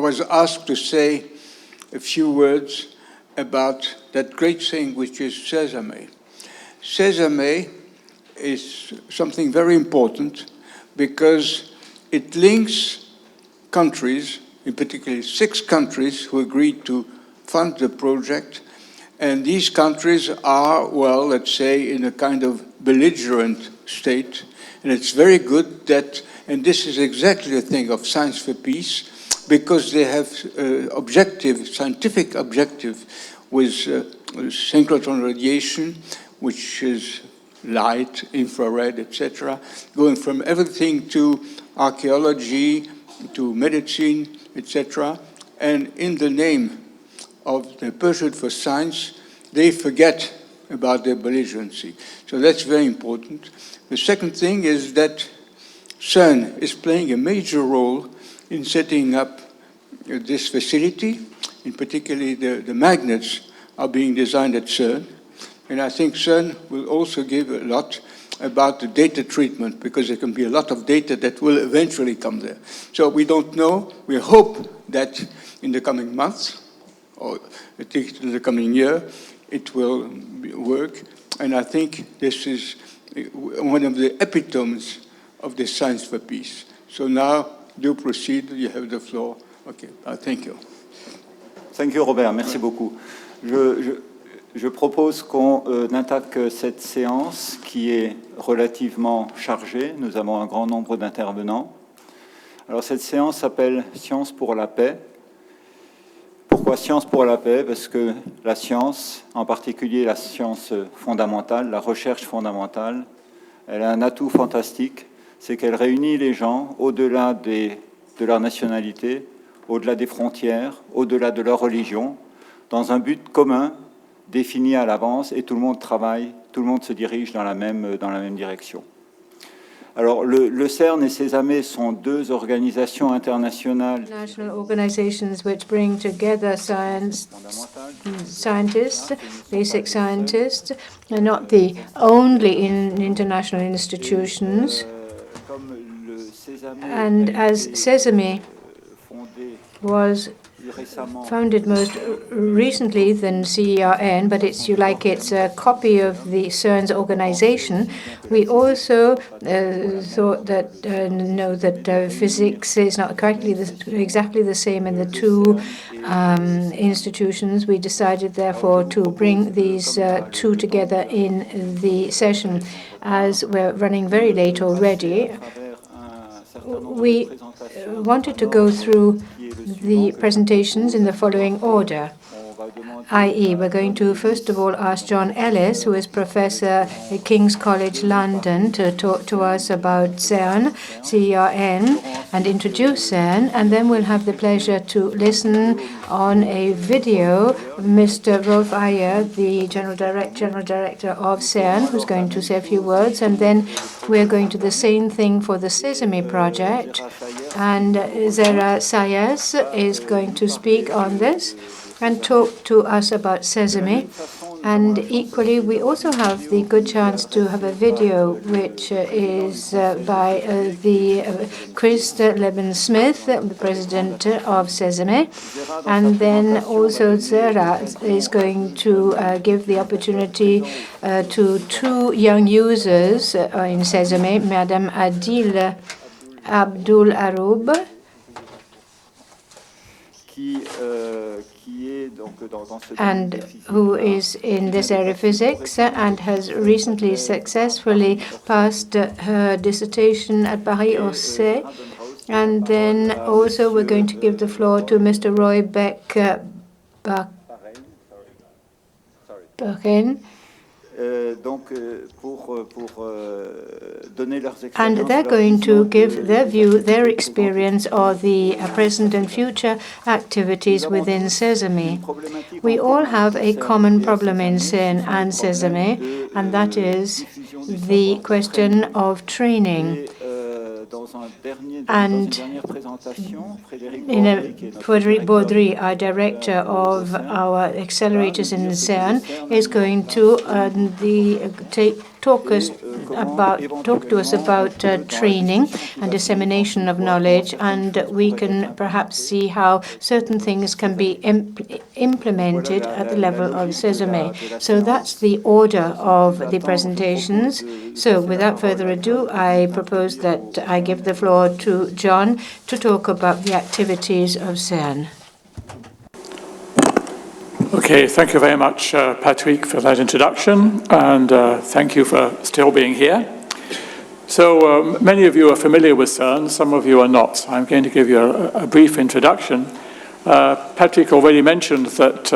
was asked to say a few words about that great thing which is SESAME. SESAME is something very important because it links countries, in particular 6 countries who agreed to fund the project, and these countries are, well, let's say, in a kind of belligerent state, and it's very good that, and this is exactly the thing of Science for Peace, because they have scientific objective with synchrotron radiation, which is light, infrared, etc., going from everything to archaeology, to medicine, etc. And in the name of the pursuit for science, they forget about their belligerency. So that's very important. The second thing is that CERN is playing a major role in setting up this facility. In particular, the magnets are being designed at CERN. And I think CERN will also give a lot about the data treatment, because there can be a lot of data that will eventually come there. So we don't know. We hope that in the coming months, or at least in the coming year, it will work. And I think this is one of the epitomes of the Science for Peace. So now, do proceed. You have the floor. Okay, thank you. Thank you, Robert. Merci beaucoup. Je propose qu'on attaque cette séance qui est relativement chargée. Nous avons un grand nombre d'intervenants. Alors cette séance s'appelle « Science pour la paix ». Pourquoi science pour la paix? Parce que la science, en particulier la science fondamentale, la recherche fondamentale, elle a un atout fantastique, c'est qu'elle réunit les gens au-delà de leur nationalité, au-delà des frontières, au-delà de leur religion, dans un but commun défini à l'avance, et tout le monde travaille, tout le monde se dirige dans la même direction. Alors, le CERN et SESAME sont 2 organisations internationales. National organizations which bring together scientists, basic scientists, and not the only international institutions. And as SESAME was founded most recently than CERN, but it's a copy of the CERN's organization. We also thought that know that physics is not exactly the same in the 2 institutions. We decided, therefore, to bring these 2 together in the session. As we're running very late already, we wanted to go through the presentations in the following order, i.e. we're going to first of all ask John Ellis, who is professor at King's College London, to talk to us about CERN, and introduce CERN, and then we'll have the pleasure to listen on a video of Mr. Rolf-Dieter, the General Director of CERN, who's going to say a few words, and then we're going to do the same thing for the SESAME project, and Zehra is going to speak on this and talk to us about SESAME. And equally, we also have the good chance to have a video which is by the Chris Lebensmith, the president of SESAME. And then also Zehra is going to give the opportunity to 2 young users in SESAME, Madame Hadil Abualrob, and who is in this area of physics and has recently successfully passed her dissertation at Paris-Orsay. And then also we're going to give the floor to Mr. Roy Beck-Barkai. And they're going to give their view, their experience of the present and future activities within SESAME. We all have a common problem in CERN and SESAME, and that is the question of training. And Frederick Bordry, our director of our accelerators in CERN, is going to talk us talk to us about training and dissemination of knowledge, and we can perhaps see how certain things can be implemented at the level of SESAME. So that's the order of the presentations. So without further ado, I propose that I give the floor to John to talk about the activities of CERN. Okay, thank you very much, Patrick, for that introduction, and thank you for still being here. So many of you are familiar with CERN, some of you are not. So I'm going to give you a brief introduction. Patrick already mentioned that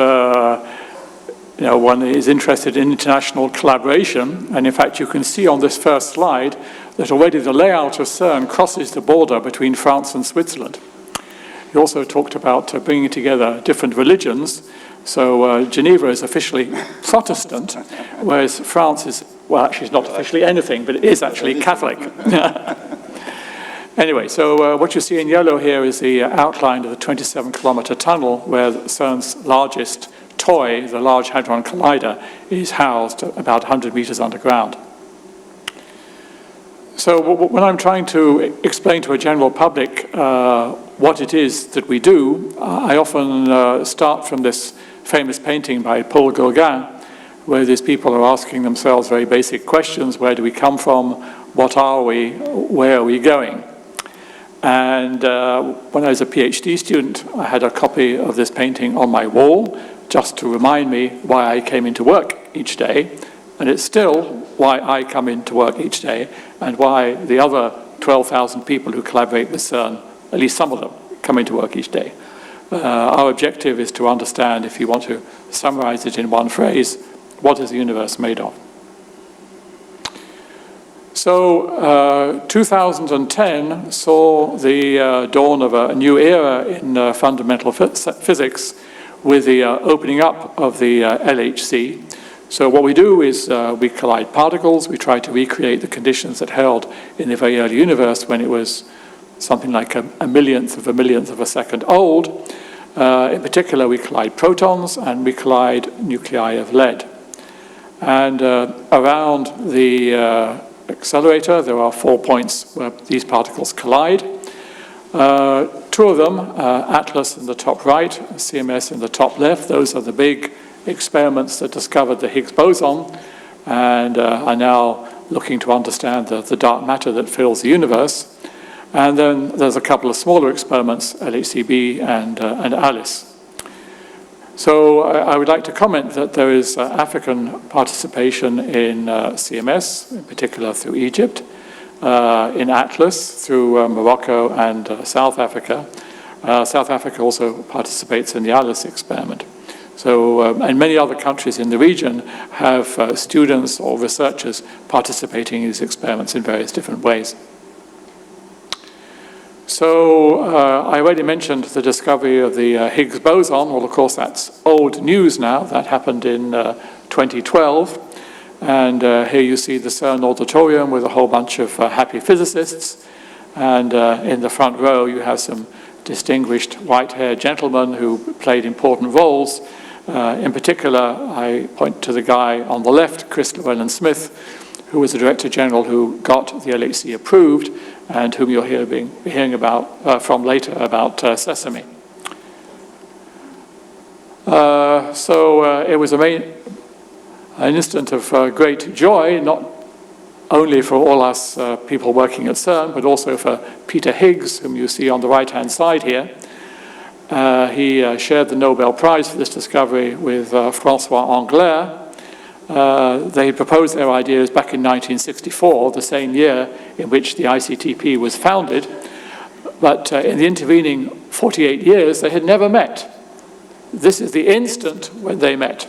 one is interested in international collaboration, and in fact you can see on this first slide that already the layout of CERN crosses the border between France and Switzerland. He also talked about bringing together different religions. So Geneva is officially Protestant, whereas France is, well, actually it's not officially anything, but it is actually Catholic. Anyway, so what you see in yellow here is the outline of the 27-kilometer tunnel where CERN's largest toy, the Large Hadron Collider, is housed about 100 meters underground. So when I'm trying to explain to a general public what it is that we do, I often start from this famous painting by Paul Gauguin, where these people are asking themselves very basic questions. Where do we come from? What are we? Where are we going? And when I was a PhD student, I had a copy of this painting on my wall just to remind me why I came into work each day. And it's still why I come into work each day and why the other 12,000 people who collaborate with CERN, at least some of them, come into work each day. Our objective is to understand, if you want to summarize it in one phrase, what is the universe made of? So 2010 saw the dawn of a new era in fundamental physics with the opening up of the LHC. So what we do is we collide particles, we try to recreate the conditions that held in the very early universe when it was something like a millionth of a second old. In particular, we collide protons and we collide nuclei of lead. And around the accelerator, there are 4 points where these particles collide. Two of them, ATLAS in the top right, CMS in the top left, those are the big experiments that discovered the Higgs boson and are now looking to understand the dark matter that fills the universe. And then there's a couple of smaller experiments, LHCb and Ellis. So I would like to comment that there is African participation in CMS, in particular through Egypt, in ATLAS through Morocco and South Africa. South Africa also participates in the Ellis experiment. So, and many other countries in the region have students or researchers participating in these experiments in various different ways. So I already mentioned the discovery of the Higgs boson. Well, of course, that's old news now. That happened in 2012. And here you see the CERN auditorium with a whole bunch of happy physicists. And in the front row, you have some distinguished white-haired gentlemen who played important roles. In particular, I point to the guy on the left, Chris Llewellyn Smith, who was the Director General who got the LHC approved, and whom you'll hear hearing about from later about SESAME. So it was an instant of great joy, not only for all us people working at CERN, but also for Peter Higgs, whom you see on the right-hand side here. He shared the Nobel Prize for this discovery with François Englert. They proposed their ideas back in 1964, the same year in which the ICTP was founded. But in the intervening 48 years, they had never met. This is the instant when they met.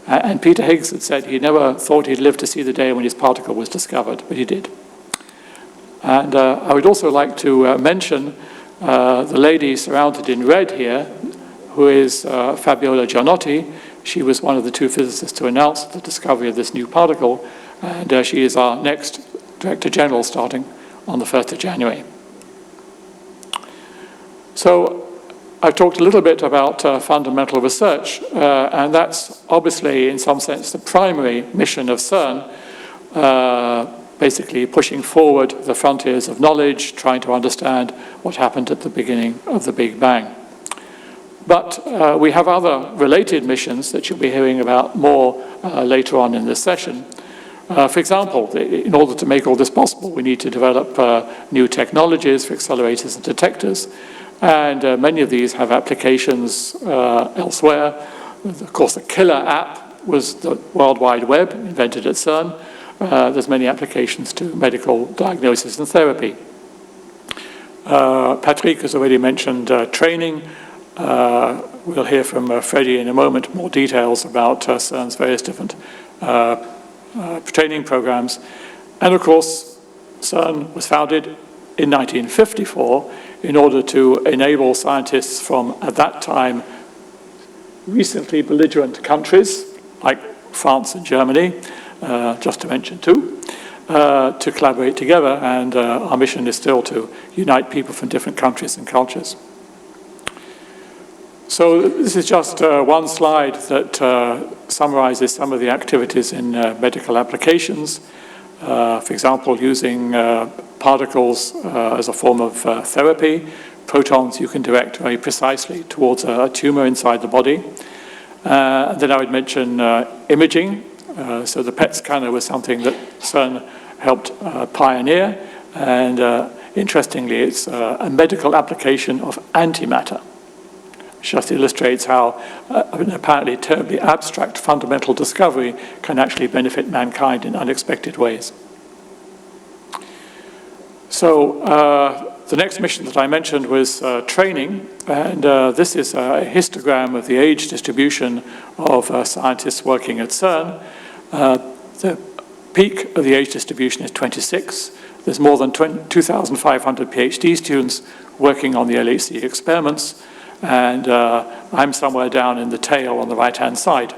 And Peter Higgs had said he never thought he'd live to see the day when his particle was discovered, but he did. And I would also like to mention the lady surrounded in red here, who is Fabiola Gianotti. She was one of the two physicists to announce the discovery of this new particle, and she is our next Director General starting on the 1st of January. So I've talked a little bit about fundamental research, and that's obviously, in some sense, the primary mission of CERN, basically pushing forward the frontiers of knowledge, trying to understand what happened at the beginning of the Big Bang. But we have other related missions that you'll be hearing about more later on in this session. For example, in order to make all this possible, we need to develop new technologies for accelerators and detectors. And many of these have applications elsewhere. Of course, the killer app was the World Wide Web, invented at CERN. There's many applications to medical diagnosis and therapy. Patrick has already mentioned training. We'll hear from Freddie in a moment more details about CERN's various different training programs. And of course, CERN was founded in 1954 in order to enable scientists from, at that time, recently belligerent countries like France and Germany, just to mention two, to collaborate together. And our mission is still to unite people from different countries and cultures. So this is just one slide that summarizes some of the activities in medical applications. For example, using particles as a form of therapy. Protons you can direct very precisely towards a tumor inside the body. And then I would mention imaging. So the PET scanner was something that CERN helped pioneer. And interestingly, it's a medical application of antimatter, which just illustrates how an apparently terribly abstract fundamental discovery can actually benefit mankind in unexpected ways. So the next mission that I mentioned was training, and this is a histogram of the age distribution of scientists working at CERN. The peak of the age distribution is 26. There's more than 2,500 PhD students working on the LHC experiments, and I'm somewhere down in the tail on the right-hand side.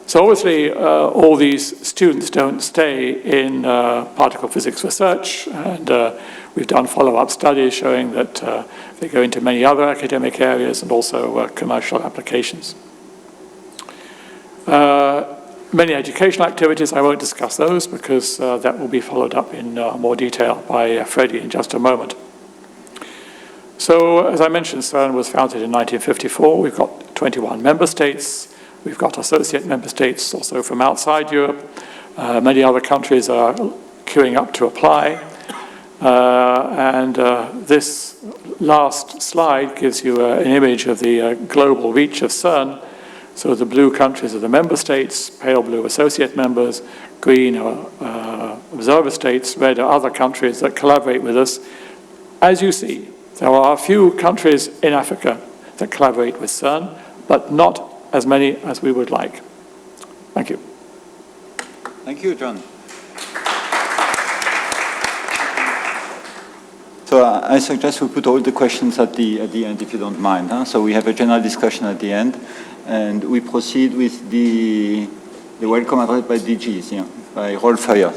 So obviously, all these students don't stay in particle physics research, and we've done follow-up studies showing that they go into many other academic areas and also commercial applications. Many educational activities, I won't discuss those because that will be followed up in more detail by Freddie in just a moment. So, as I mentioned, CERN was founded in 1954. We've got 21 member states. We've got associate member states also from outside Europe. Many other countries are queuing up to apply. This last slide gives you an image of the global reach of CERN. So the blue countries are the member states, pale blue associate members, green are observer states, red are other countries that collaborate with us. As you see, there are a few countries in Africa that collaborate with CERN, but not as many as we would like. Thank you. Thank you, John. So I suggest we put all the questions at the end, if you don't mind. Huh? So we have a general discussion at the end, and we proceed with the welcome address by DGs, yeah, by Rolf Heuer.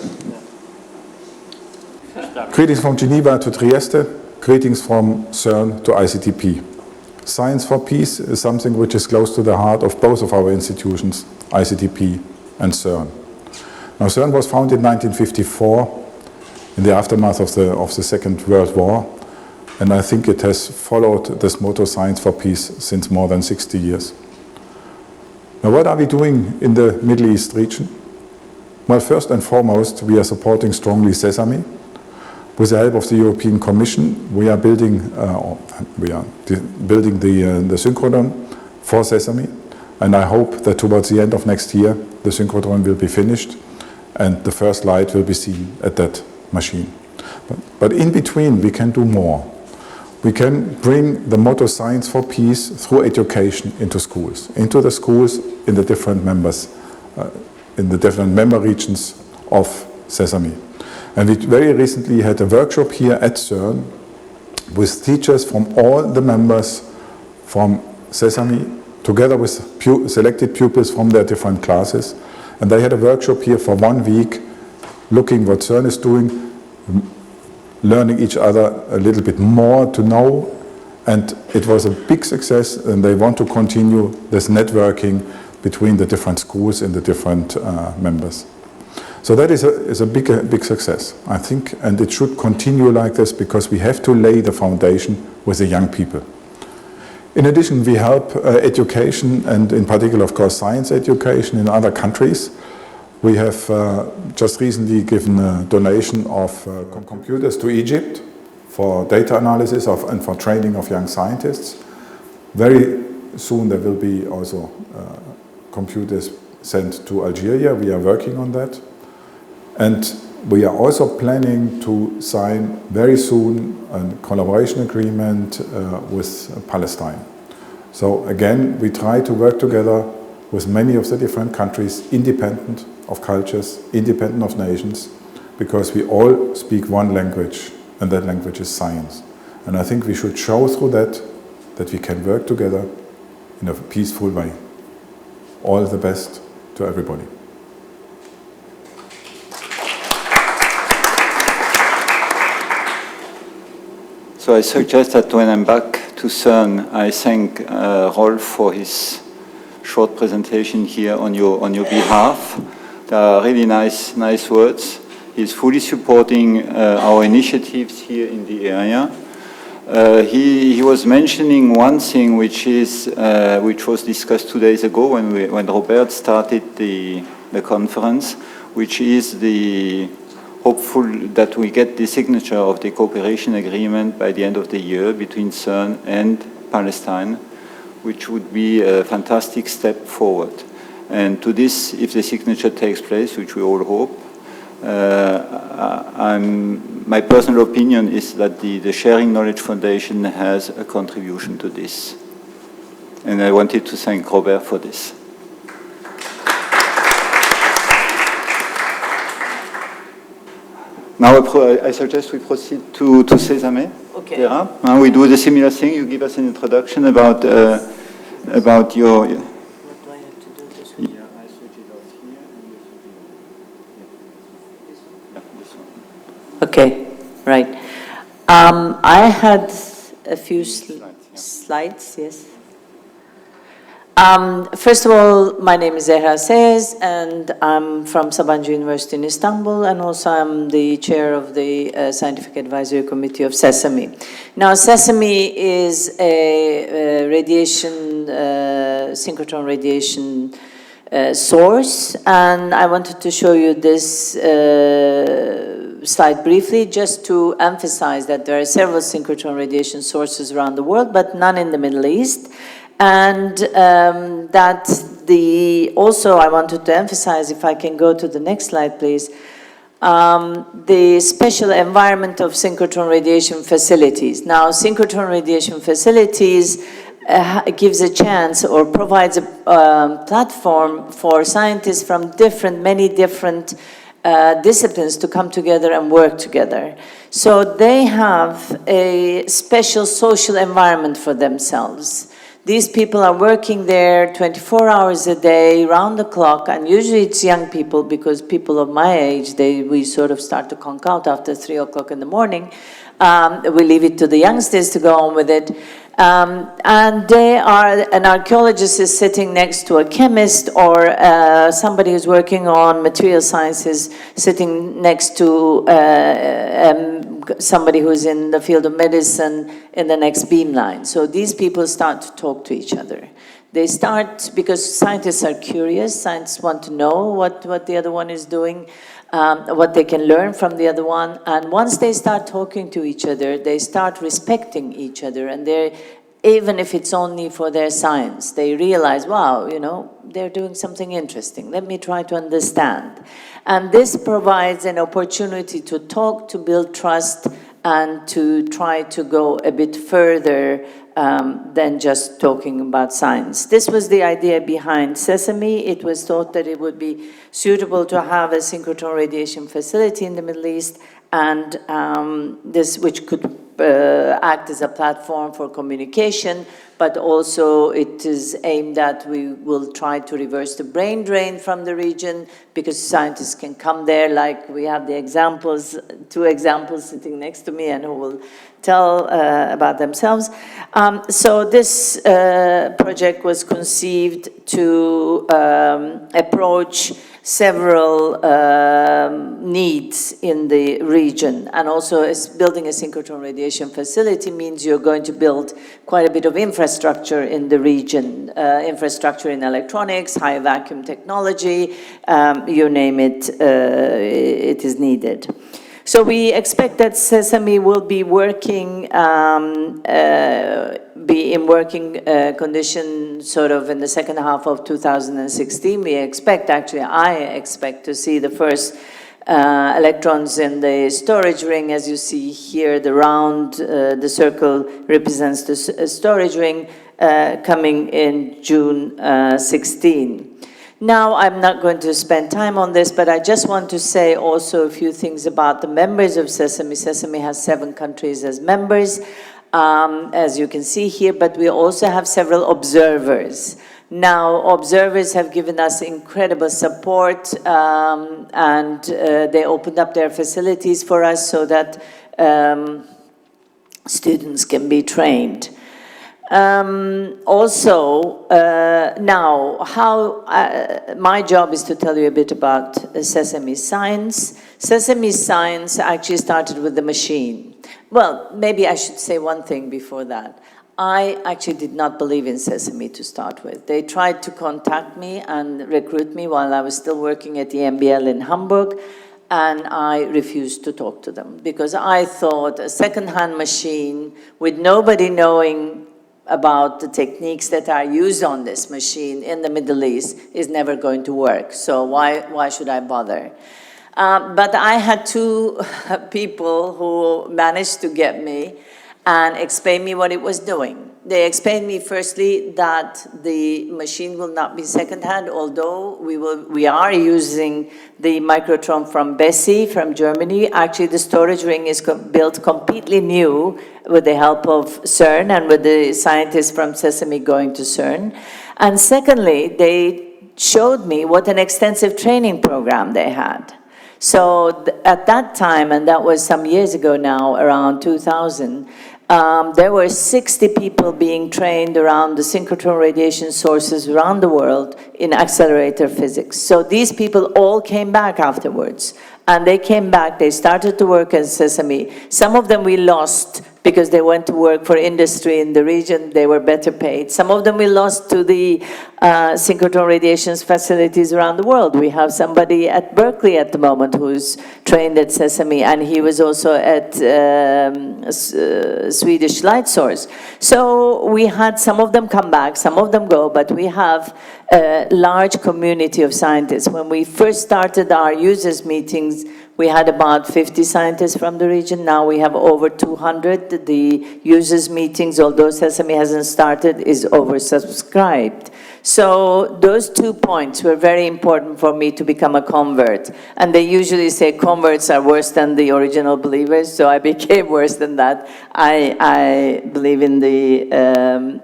Greetings from Geneva to Trieste. Greetings from CERN to ICTP. Science for Peace is something which is close to the heart of both of our institutions, ICTP and CERN. Now, CERN was founded in 1954 in the aftermath of the Second World War, and I think it has followed this motto, Science for Peace, since more than 60 years. Now, what are we doing in the Middle East region? Well, first and foremost, we are supporting strongly SESAME. With the help of the European Commission, we are building the Synchrotron for SESAME, and I hope that towards the end of next year, the Synchrotron will be finished and the first light will be seen at that machine. But in between, we can do more. We can bring the motto Science for Peace through education into the schools in the different members, in the different member regions of SESAME. And we very recently had a workshop here at CERN with teachers from all the members from SESAME, together with selected pupils from their different classes. And they had a workshop here for 1 week, looking what CERN is doing, learning each other a little bit more to know And it was a big success, and they want to continue this networking between the different schools and the different members. So that is a big success, I think, and it should continue like this because we have to lay the foundation with the young people. In addition, we help education, and in particular, of course, science education in other countries. We have just recently given a donation of computers to Egypt for data analysis and for training of young scientists. Very soon there will be also computers sent to Algeria. We are working on that. And we are also planning to sign very soon a collaboration agreement with Palestine. So again, we try to work together with many of the different countries, independent of cultures, independent of nations, because we all speak one language, and that language is science. And I think we should show through that we can work together in a peaceful way. All the best to everybody. So I suggest that when I'm back to CERN, I thank Rolf for his short presentation here on your behalf. They are really nice words. He's fully supporting our initiatives here in the area. He was mentioning one thing which was discussed 2 days ago when Robert started the conference, which is the hopeful that we get the signature of the cooperation agreement by the end of the year between CERN and Palestine, which would be a fantastic step forward. And to this, if the signature takes place, which we all hope, my personal opinion is that the Sharing Knowledge Foundation has a contribution to this. And I wanted to thank Robert for this. Now I suggest we proceed to SESAME. Okay. Zehra. We do the similar thing. You give us an introduction about your. What do I have to do this week? Yeah, I switch it off here and you switch it on. This one. Okay, right. I had a few slides, yes. First of all, my name is Zehra, and I'm from Sabancı University in Istanbul, and also I'm the chair of the Scientific Advisory Committee of SESAME. Now, SESAME is a radiation, synchrotron radiation source, and I wanted to show you this slide briefly, just to emphasize that there are several synchrotron radiation sources around the world, but none in the Middle East. And also I wanted to emphasize, if I can go to the next slide, please, the special environment of synchrotron radiation facilities. Now, synchrotron radiation facilities gives a chance or provides a platform for scientists from many different disciplines to come together and work together. So they have a special social environment for themselves. These people are working there 24 hours a day, round the clock, and usually it's young people, because people of my age, we sort of start to conk out after 3 o'clock in the morning. We leave it to the youngsters to go on with it. And they are, an archaeologist is sitting next to a chemist, or somebody who's working on material sciences sitting next to somebody who's in the field of medicine in the next beamline. So these people start to talk to each other. They start, because scientists are curious, scientists want to know what the other one is doing, what they can learn from the other one. And once they start talking to each other, they start respecting each other. And even if it's only for their science, they realize, wow, they're doing something interesting. Let me try to understand. And this provides an opportunity to talk, to build trust, and to try to go a bit further than just talking about science. This was the idea behind SESAME. It was thought that it would be suitable to have a synchrotron radiation facility in the Middle East, and which could act as a platform for communication, but also it is aimed at, we will try to reverse the brain drain from the region, because scientists can come there, like we have the examples, 2 examples sitting next to me and who will tell about themselves. So this project was conceived to approach several needs in the region, and also building a synchrotron radiation facility means you're going to build quite a bit of infrastructure in the region, infrastructure in electronics, high vacuum technology, you name it, it is needed. So we expect that SESAME will be working, be in working condition sort of in the second half of 2016. We expect, actually, I expect to see the first electrons in the storage ring. As you see here, the round, the circle represents the storage ring, coming in June 16. Now, I'm not going to spend time on this, but I just want to say also a few things about the members of SESAME. SESAME has 7 countries as members, as you can see here, but we also have several observers. Now, observers have given us incredible support, and they opened up their facilities for us so that students can be trained. Also, now, my job is to tell you a bit about SESAME science. SESAME science actually started with the machine. Well, maybe I should say one thing before that. I actually did not believe in SESAME to start with. They tried to contact me and recruit me while I was still working at the MBL in Hamburg, and I refused to talk to them because I thought a second-hand machine with nobody knowing about the techniques that are used on this machine in the Middle East is never going to work. So why should I bother? But I had 2 people who managed to get me and explain me what it was doing. They explained me firstly that the machine will not be second-hand, although we are using the microtron from Bessie, from Germany. Actually, the storage ring is built completely new with the help of CERN and with the scientists from SESAME going to CERN. And secondly, they showed me what an extensive training program they had. So at that time, and that was some years ago now, around 2000, there were 60 people being trained around the synchrotron radiation sources around the world in accelerator physics. So these people all came back afterwards. And they came back, they started to work at SESAME. Some of them we lost because they went to work for industry in the region, they were better paid. Some of them we lost to the synchrotron radiation facilities around the world. We have somebody at Berkeley at the moment who's trained at SESAME, and he was also at Swedish Light Source. So we had some of them come back, some of them go, but we have a large community of scientists. When we first started our users meetings, we had about 50 scientists from the region. Now we have over 200. The users meetings, although SESAME hasn't started, is oversubscribed. So those 2 points were very important for me to become a convert. And they usually say converts are worse than the original believers, so I became worse than that. I believe in the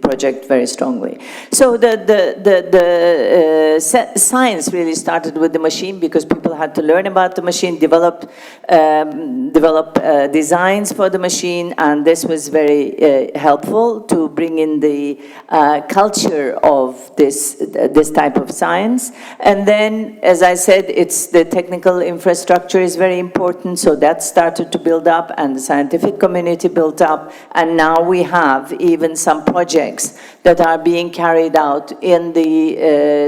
project very strongly. So the science really started with the machine because people had to learn about the machine, develop designs for the machine, and this was very helpful to bring in the culture of this type of science. And then, as I said, it's the technical infrastructure is very important, so that started to build up, and the scientific community built up, and now we have even some projects that are being carried out in the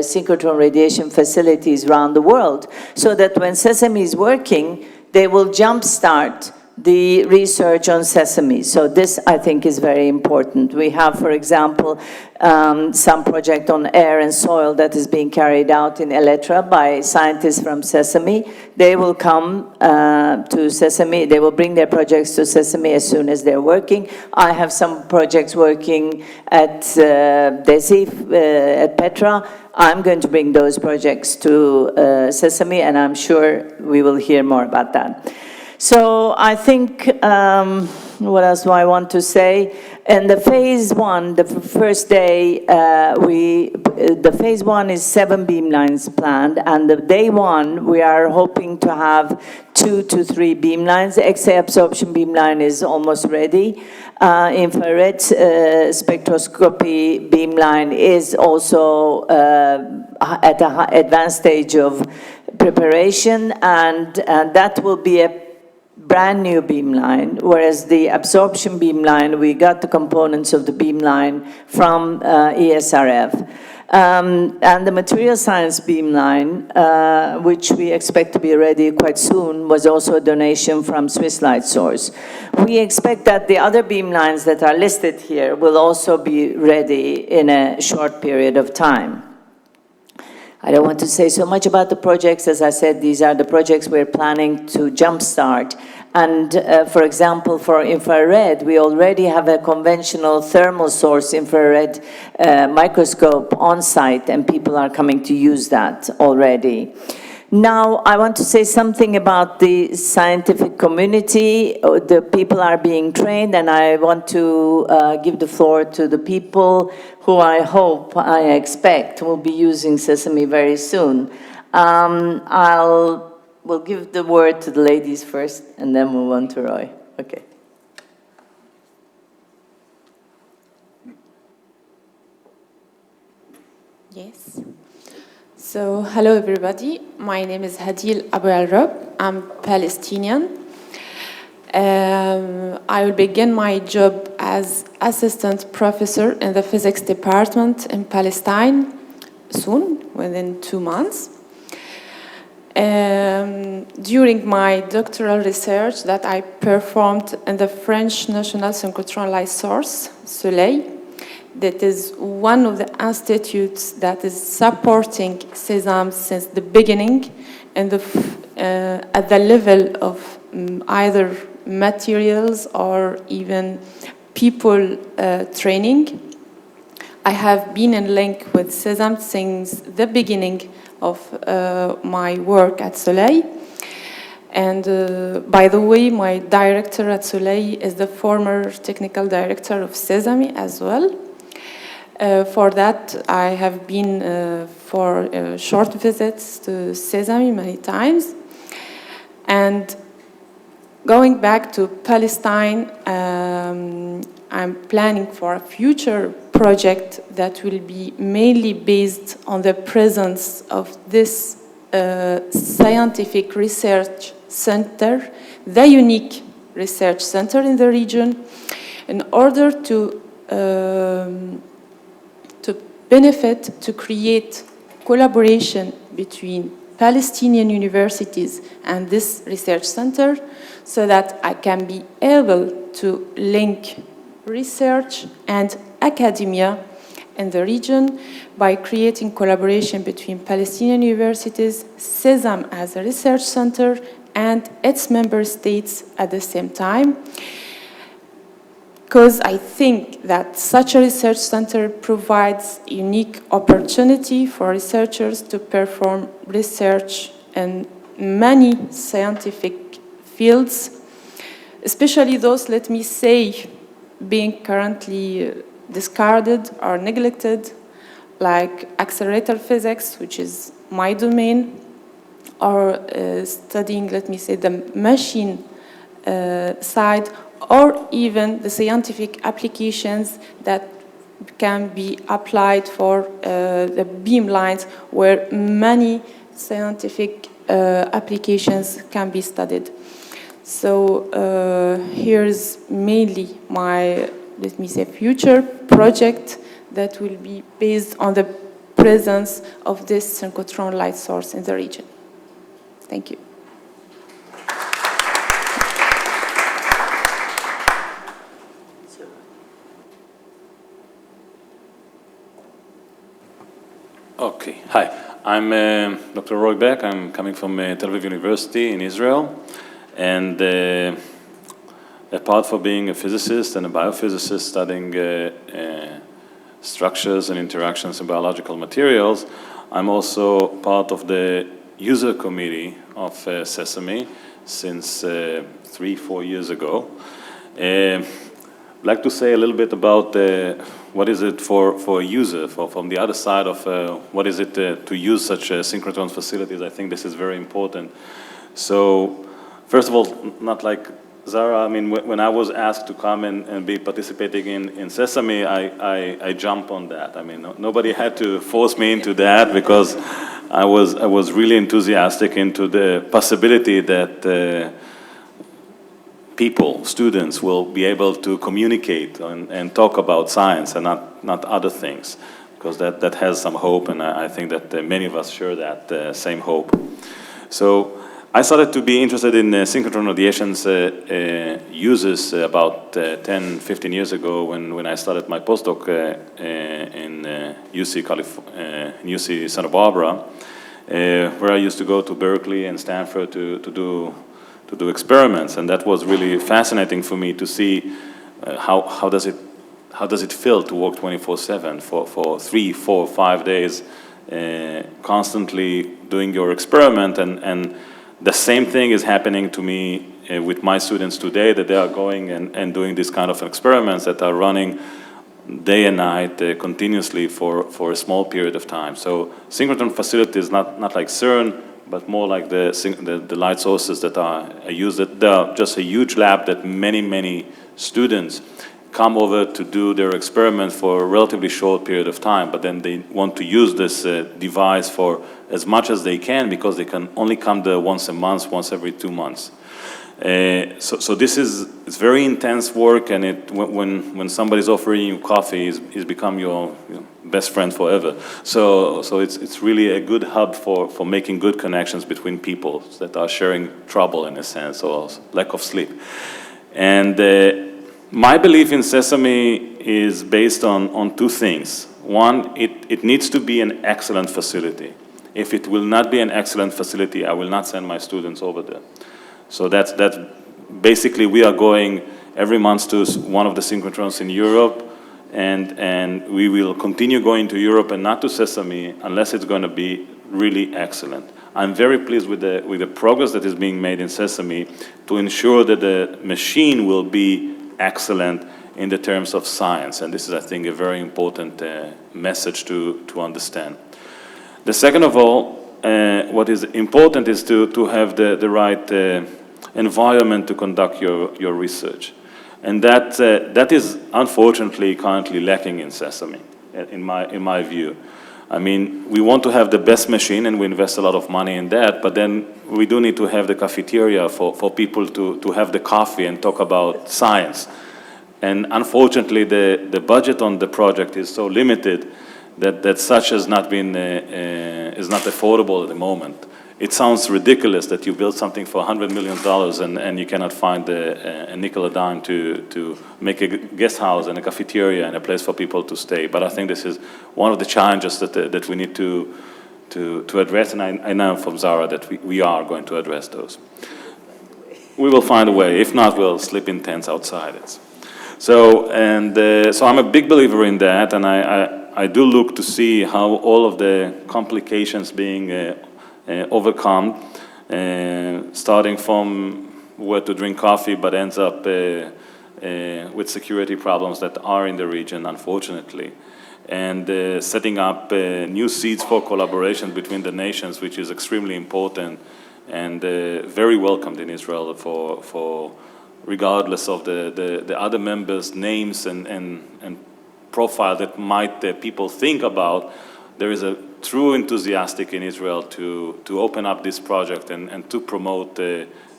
synchrotron radiation facilities around the world, so that when SESAME is working, they will jumpstart the research on SESAME. So this, I think, is very important. We have, for example, some project on air and soil that is being carried out in Elettra by scientists from SESAME. They will come to SESAME, they will bring their projects to SESAME as soon as they're working. I have some projects working at DESI, at Petra. I'm going to bring those projects to SESAME, and I'm sure we will hear more about that. So I think, what else do I want to say? In the phase one, the first day, the phase one is 7 beamlines planned, and the day one, we are hoping to have 2 to 3 beamlines. X-ray absorption beamline is almost ready. Infrared spectroscopy beamline is also at an advanced stage of preparation, and that will be a brand new beamline, whereas the absorption beamline, we got the components of the beamline from ESRF. And the material science beamline, which we expect to be ready quite soon, was also a donation from Swiss Light Source. We expect that the other beamlines that are listed here will also be ready in a short period of time. I don't want to say so much about the projects. As I said, these are the projects we're planning to jumpstart. And for example, for infrared, we already have a conventional thermal source infrared microscope on site, and people are coming to use that already. Now, I want to say something about the scientific community. The people are being trained, and I want to give the floor to the people who I hope, I expect, will be using Sesame very soon. We'll give the word to the ladies first, and then move on to Roy. Okay. Yes. So, hello everybody. My name is Hadil Abualrob. I'm Palestinian. I will begin my job as assistant professor in the physics department in Palestine soon, within 2 months. During my doctoral research that I performed in the French National Synchrotron Light Source, SOLEIL, that is one of the institutes that is supporting SESAME since the beginning, and at the level of either materials or even people training. I have been in link with SESAME since the beginning of my work at SOLEIL. And by the way, my director at SOLEIL is the former technical director of SESAME as well. For that, I have been for short visits to SESAME many times. And going back to Palestine, I'm planning for a future project that will be mainly based on the presence of this scientific research center, the unique research center in the region, in order to benefit, to create collaboration between Palestinian universities and this research center, so that I can be able to link research and academia in the region by creating collaboration between Palestinian universities, SESAME as a research center, and its member states at the same time. Because I think that such a research center provides a unique opportunity for researchers to perform research in many scientific fields, especially those, let me say, being currently discarded or neglected, like accelerator physics, which is my domain, or studying, let me say, the machine side, or even the scientific applications that can be applied for the beamlines, where many scientific applications can be studied. So here's mainly my, let me say, future project that will be based on the presence of this synchrotron light source in the region. Thank you. Okay, hi. I'm Dr. Roy Beck. I'm coming from Tel Aviv University in Israel. And apart from being a physicist and a biophysicist studying structures and interactions in biological materials, I'm also part of the user committee of SESAME. since 3-4 years ago. I'd like to say a little bit about what is it for a user, from the other side of what is it to use such synchrotron facilities. I think this is very important. So, first of all, not like Zehra, I mean, when I was asked to come and be participating in SESAME, I jumped on that. I mean, nobody had to force me into that because I was really enthusiastic into the possibility that people, students, will be able to communicate and talk about science and not other things, because that has some hope, and I think that many of us share that same hope. So I started to be interested in synchrotron radiation's uses about 10-15 years ago when I started my postdoc in UC Santa Barbara, where I used to go to Berkeley and Stanford to do experiments, and that was really fascinating for me to see how does it feel to work 24/7 for 3, 4, 5 days, constantly doing your experiment, and the same thing is happening to me with my students today, that they are going and doing these kind of experiments that are running day and night continuously for a small period of time. So synchrotron facilities, not like CERN, but more like the light sources that are used. They are just a huge lab that many students come over to do their experiment for a relatively short period of time, but then they want to use this device for as much as they can, because they can only come there once a month, once every 2 months. So it's very intense work, and when somebody's offering you coffee, it's become your best friend forever. So it's really a good hub for making good connections between people that are sharing trouble, in a sense, or lack of sleep. And my belief in SESAME is based on 2 things. One, it needs to be an excellent facility. If it will not be an excellent facility, I will not send my students over there. So that's basically, we are going every month to one of the synchrotrons in Europe, and we will continue going to Europe and not to SESAME unless it's going to be really excellent. I'm very pleased with the progress that is being made in SESAME to ensure that the machine will be excellent in the terms of science, and this is, I think, a very important message to understand. The second of all, what is important is to have the right environment to conduct your research. And that is unfortunately currently lacking in SESAME, in my view. I mean, we want to have the best machine, and we invest a lot of money in that, but then we do need to have the cafeteria for people to have the coffee and talk about science. And unfortunately, the budget on the project is so limited that such has not been, is not affordable at the moment. It sounds ridiculous that you build something for $100 million and you cannot find a nickel a dime to make a guest house and a cafeteria and a place for people to stay. But I think this is one of the challenges that we need to address, and I know from Zehra that we are going to address those. We will find a way. If not, we'll sleep in tents outside. So I'm a big believer in that, and I do look to see how all of the complications being overcome, starting from where to drink coffee, but ends up with security problems that are in the region, unfortunately, and setting up new seeds for collaboration between the nations, which is extremely important and very welcomed in Israel for regardless of the other members' names and profile that might people think about. There is a true enthusiastic in Israel to open up this project and to promote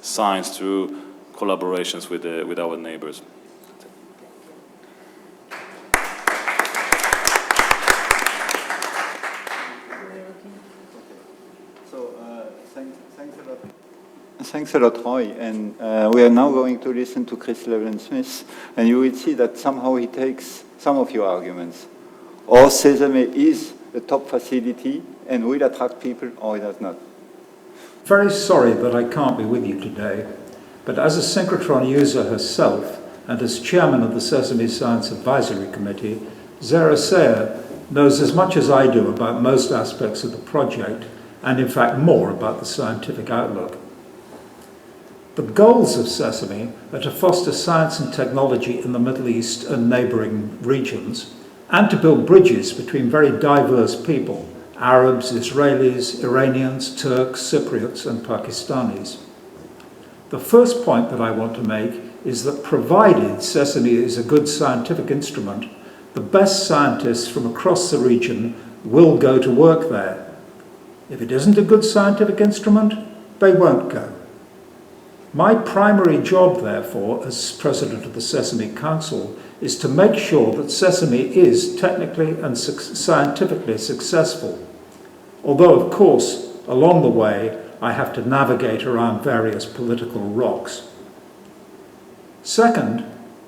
science through collaborations with our neighbors. Thanks a lot, Roy. And we are now going to listen to Chris Llewellyn-Smith, and you will see that somehow he takes some of your arguments. Or SESAME is a top facility and will attract people, or it does not. Very sorry that I can't be with you today, but as a synchrotron user herself and as chairman of the SESAME Science Advisory Committee, Zehra knows as much as I do about most aspects of the project, and in fact more about the scientific outlook. The goals of SESAME are to foster science and technology in the Middle East and neighbouring regions, and to build bridges between very diverse people, Arabs, Israelis, Iranians, Turks, Cypriots and Pakistanis. The first point that I want to make is that provided SESAME is a good scientific instrument, the best scientists from across the region will go to work there. If it isn't a good scientific instrument, they won't go. My primary job, therefore, as President of the SESAME Council, is to make sure that SESAME is technically and scientifically successful. Although, of course, along the way, I have to navigate around various political rocks. Second,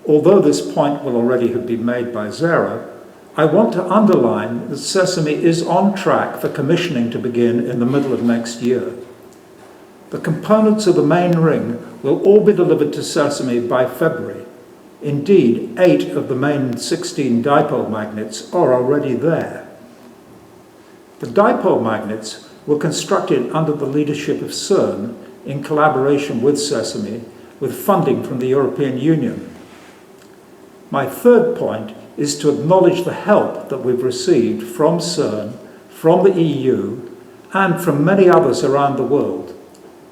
although this point will already have been made by Zehra, I want to underline that SESAME is on track for commissioning to begin in the middle of next year. The components of the main ring will all be delivered to SESAME by February. Indeed, 8 of the main 16 dipole magnets are already there. The dipole magnets were constructed under the leadership of CERN in collaboration with SESAME, with funding from the European Union. My third point is to acknowledge the help that we've received from CERN, from the EU, and from many others around the world.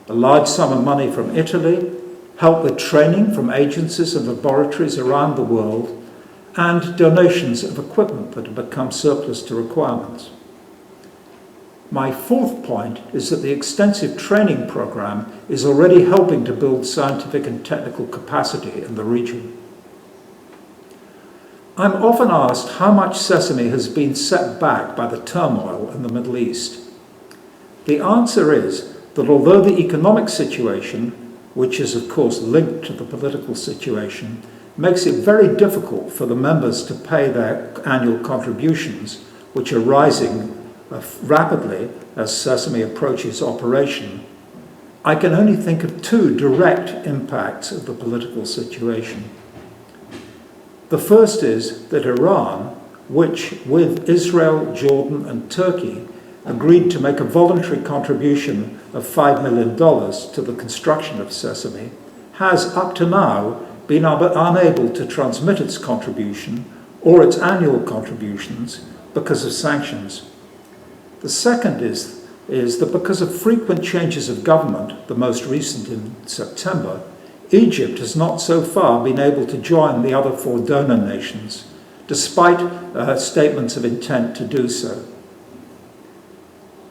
A large sum of money from Italy, help with training from agencies and laboratories around the world, and donations of equipment that have become surplus to requirements. My fourth point is that the extensive training program is already helping to build scientific and technical capacity in the region. I'm often asked how much SESAME has been set back by the turmoil in the Middle East. The answer is that although the economic situation, which is of course linked to the political situation, makes it very difficult for the members to pay their annual contributions, which are rising rapidly as SESAME approaches operation, I can only think of 2 direct impacts of the political situation. The first is that Iran, which with Israel, Jordan and Turkey agreed to make a voluntary contribution of $5 million to the construction of SESAME, has up to now been unable to transmit its contribution or its annual contributions because of sanctions. The second is that because of frequent changes of government, the most recent in September, Egypt has not so far been able to join the other 4 donor nations, despite statements of intent to do so.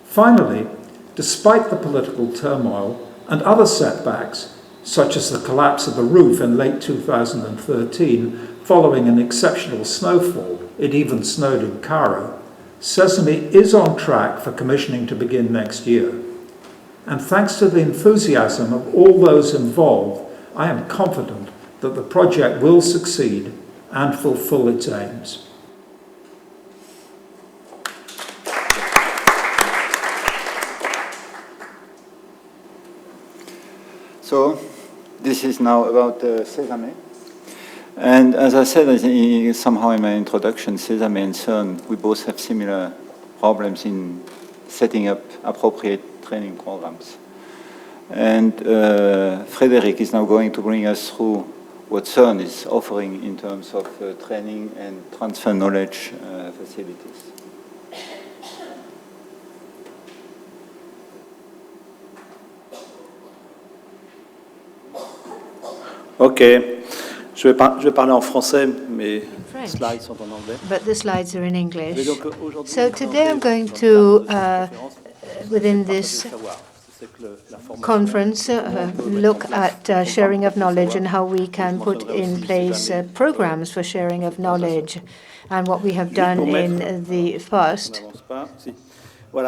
Finally, despite the political turmoil and other setbacks, such as the collapse of the roof in late 2013 following an exceptional snowfall, it even snowed in Cairo, SESAME is on track for commissioning to begin next year. And thanks to the enthusiasm of all those involved, I am confident that the project will succeed and fulfill its aims. So, this is now about SESAME. And as I said somehow in my introduction, SESAME and CERN, we both have similar problems in setting up appropriate training programs. And Frederick is now going to bring us through what CERN is offering in terms of training and transfer knowledge facilities. Ok, je vais parler en français, mais les slides sont en anglais. But the slides are in English. So today I'm going to, within this conference, look at sharing of knowledge and how we can put in place programs for sharing of knowledge and what we have done in the past. This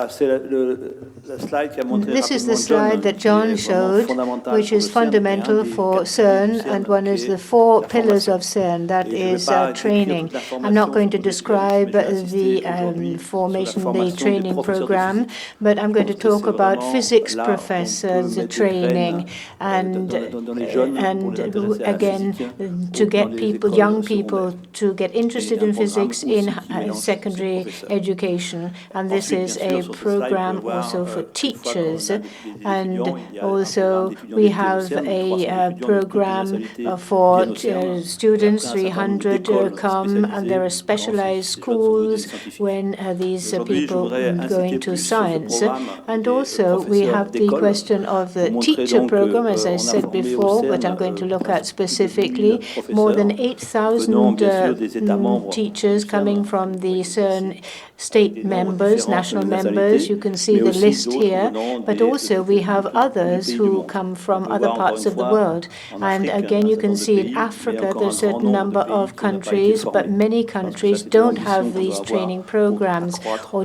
is the slide that John showed, which is fundamental for CERN, and one is the 4 pillars of CERN, that is training. I'm not going to describe the formation, the training program, but I'm going to talk about physics professors training, and again, to get people, young people, to get interested in physics in secondary education. And this is a a program also for teachers, and also we have a program for students, 300 come, and there are specialized schools when these people go into science. And also we have the question of the teacher program, as I said before, but I'm going to look at specifically. More than 8,000 teachers coming from the CERN state members, national members. You can see the list here, but also we have others who come from other parts of the world. And again, you can see in Africa there's a certain number of countries, but many countries don't have these training programs, or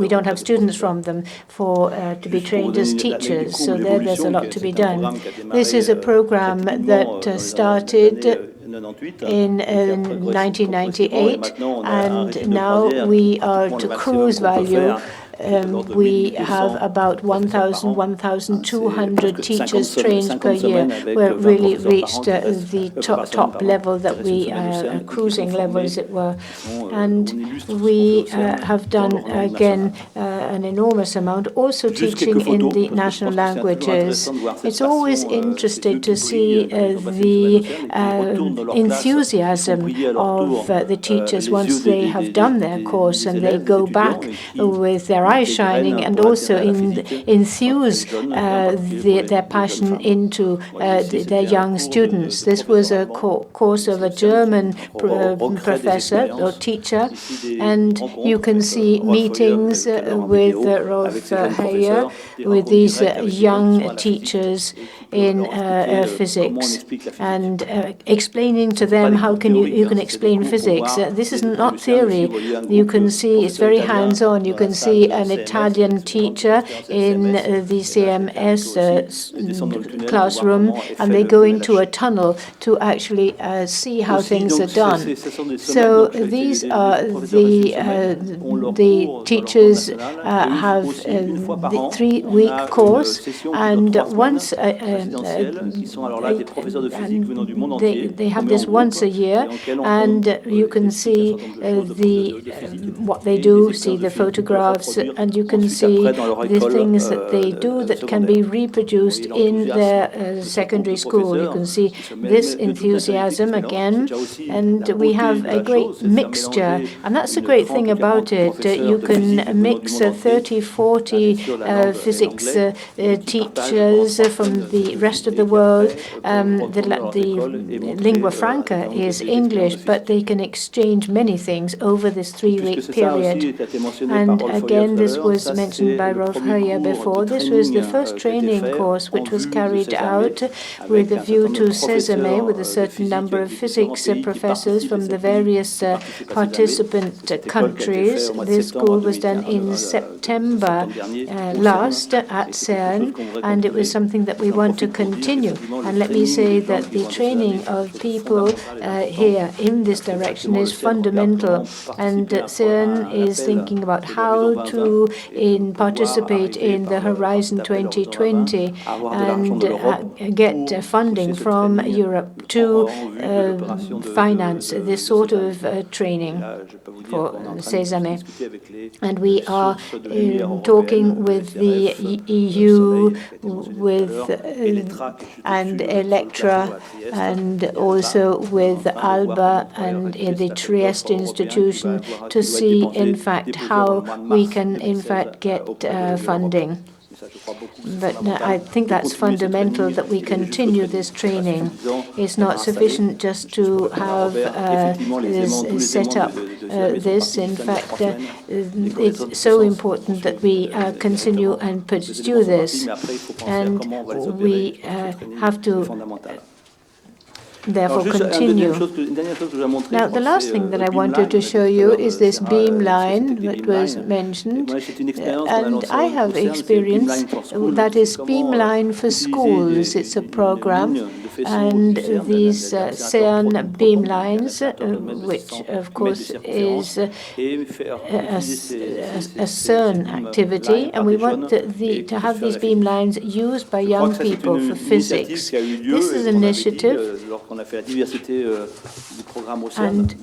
we don't have students from them to be trained as teachers. So there's a lot to be done. This is a program that started in 1998, and now we are to cruise value. We have about 1,000, 1,200 teachers trained per year. We've really reached the top level that we are cruising level, as it were. And we have done, again, an enormous amount, also teaching in the national languages. It's always interesting to see the enthusiasm of the teachers once they have done their course and they go back with their eyes shining, and also enthuse their passion into their young students. This was a course of a German professor or teacher, and you can see meetings with Rolf-Dieter, with these young teachers in physics, and explaining to them how you can explain physics. This is not theory. You can see it's very hands-on. You can see an Italian teacher in the CMS classroom, and they go into a tunnel to actually see how things are done. So these are the teachers have the 3-week course, and once they have this once a year, and you can see what they do, see the photographs, and you can see the things that they do that can be reproduced in their secondary school. You can see this enthusiasm again, and we have a great mixture, and that's the great thing about it. You can mix 30, 40 physics teachers from the rest of the world. The lingua franca is English, but they can exchange many things over this 3-week period. And again, this was mentioned by Rolf Heuer before. This was the first training course which was carried out with a view to SESAME, with a certain number of physics professors from the various participant countries. This school was done in September last at CERN, and it was something that we want to continue. And let me say that the training of people here in this direction is fundamental, and CERN is thinking about how to participate in the Horizon 2020 and get funding from Europe to finance this sort of training for SESAME. And we are talking with the EU, and Electra, and also with ALBA and the Trieste institution, to see in fact how we can in fact get funding. But I think that's fundamental, that we continue this training. It's not sufficient just to have set up this. In fact, it's so important that we continue and pursue this. And we have to therefore continue. Now, the last thing that I wanted to show you is this beamline that was mentioned, and I have experience that is beamline for schools. It's a program, and these CERN beamlines, which of course is a CERN activity, and we want to have these beamlines used by young people for physics. This is an initiative, and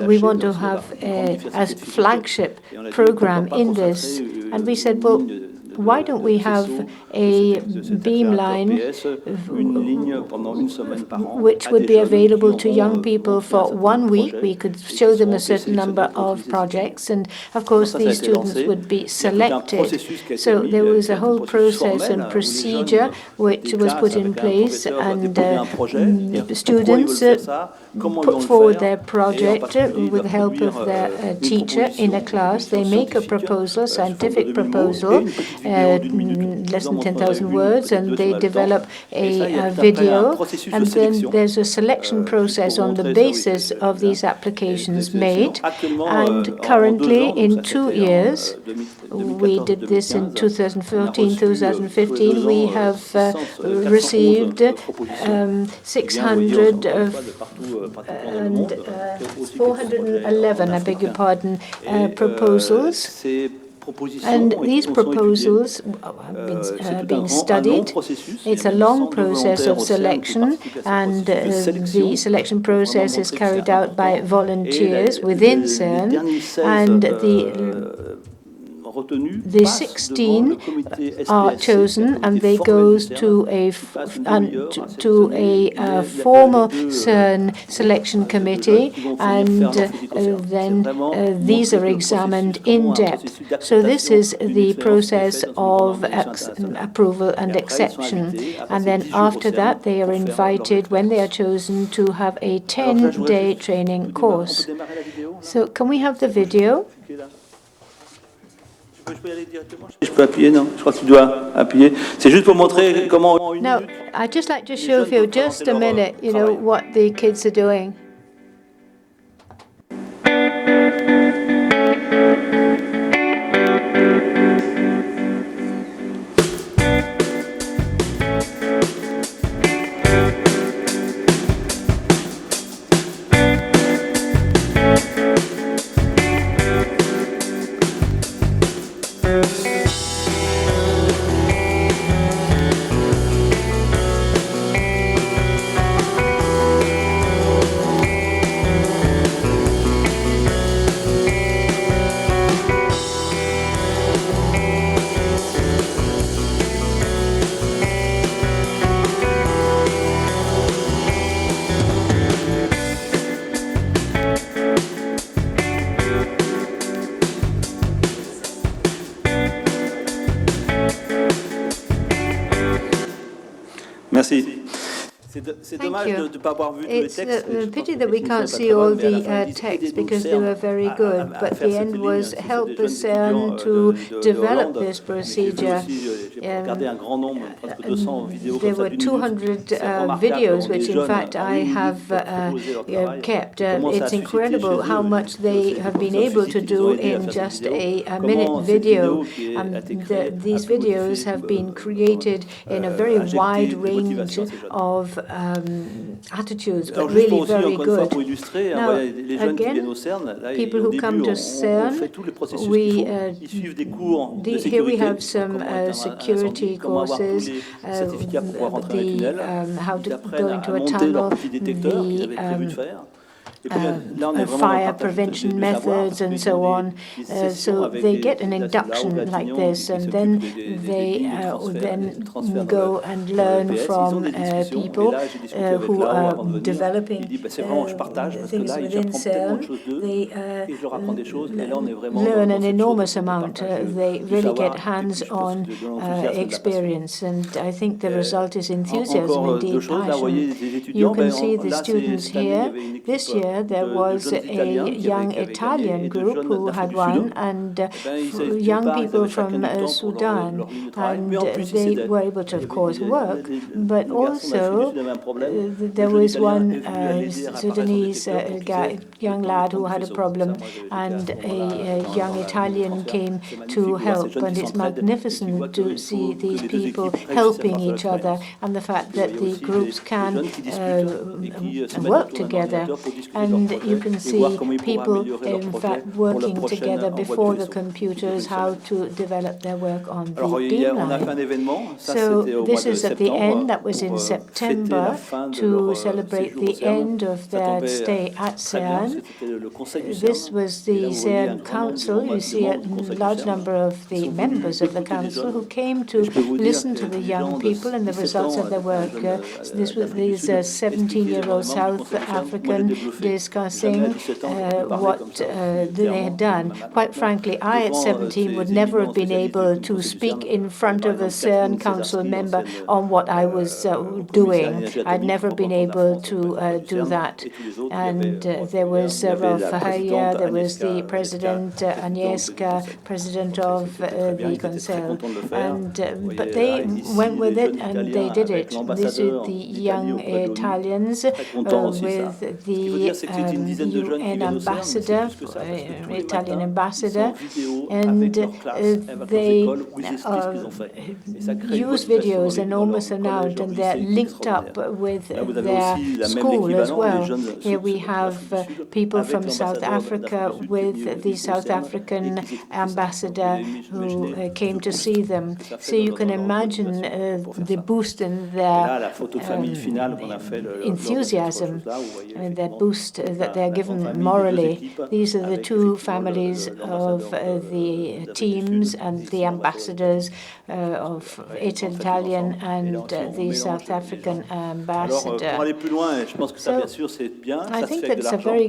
we want to have as flagship program in this. And we said, well, why don't we have a beamline which would be available to young people for 1 week? We could show them a certain number of projects, and of course these students would be selected. So there was a whole process and procedure which was put in place, and students put forward their project with the help of their teacher in a class. They make a proposal, scientific proposal, less than 10,000 words, and they develop a video, and then there's a selection process on the basis of these applications made. And currently, in 2 years, we did this in 2014, 2015, we have received 411, I beg your pardon, proposals. And these proposals have been studied. It's a long process of selection, and the selection process is carried out by volunteers within CERN, and the 16 are chosen, and they go to a formal CERN selection committee, and then these are examined in depth. So this is the process of approval and exception. And then after that, they are invited, when they are chosen, to have a 10-day training course. So can we have the video? Now, I'd just like to show you just a minute, what the kids are doing. Thank you. It's a pity that we can't see all the text because they were very good, but the end was help CERN to develop this procedure. There were 200 videos, which in fact I have kept. It's incredible how much they have been able to do in just a minute video. These videos have been created in a very wide range of attitudes, but really very good. Now, again, people who come to CERN, here we have some security courses, how to go into a tunnel, fire prevention methods and so on. So they get an induction like this, and then they go and learn from people who are developing things within CERN. They learn an enormous amount. They really get hands-on experience, and I think the result is enthusiasm, indeed passion. You can see the students here. This year there was a young Italian group who had won, and young people from Sudan, and they were able to, of course, work, but also there was one Sudanese young lad who had a problem, and a young Italian came to help, and it's magnificent to see these people helping each other, and the fact that the groups can work together. and you can see people, in fact, working together before the computers, how to develop their work on the beamline. So this is at the end, that was in September, to celebrate the end of their stay at CERN. This was the CERN Council. You see a large number of the members of the council who came to listen to the young people and the results of their work. This was these 17-year-old South African discussing what they had done. Quite frankly, I at 17 would never have been able to speak in front of a CERN Council member on what I was doing. I'd never been able to do that. And there was Rolf-Dieter, there was the President Agnieszka, President of the Council, but they went with it and they did it. These are the young Italians with the UN ambassador, Italian ambassador, and they use videos, enormous amount, and they're linked up with their school as well. Here we have people from South Africa with the South African ambassador who came to see them. So you can imagine the boost in their enthusiasm and that boost that they're given morally. These are the two families of the teams and the ambassadors of Italian and the South African ambassador. So I think that's a very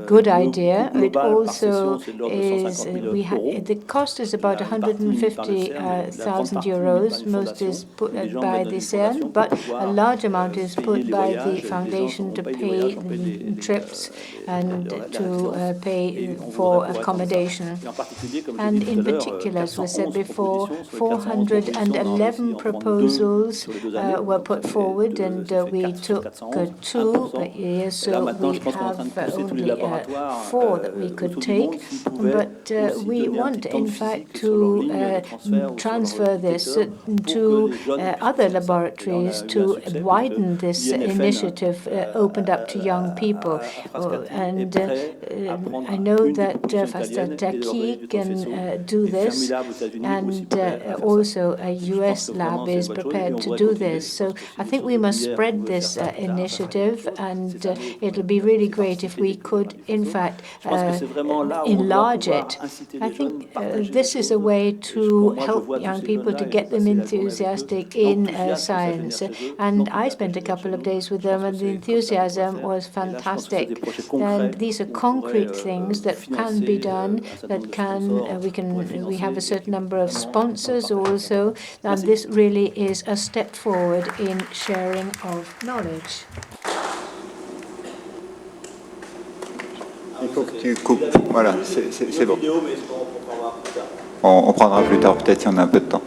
good idea. It also is, the cost is about 150,000 euros. Most is put by the CERN, but a large amount is put by the foundation to pay trips and to pay for accommodation. And in particular, as we said before, 411 proposals were put forward, and we took 2, but so we have only 4 that we could take. But we want, in fact, to transfer this to other laboratories to widen this initiative opened up to young people. And I know that Fassnacht can do this, and also a US lab is prepared to do this. So I think we must spread this initiative, and it'll be really great if we could, in fact, enlarge it. I think this is a way to help young people, to get them enthusiastic in science. And I spent a couple of days with them, and the enthusiasm was fantastic. And these are concrete things that can be done, that we have a certain number of sponsors also, and this really is a step forward in sharing of knowledge. Il faut que tu coupes. Voilà, c'est bon. On prendra plus tard, peut-être, si on a un peu de temps.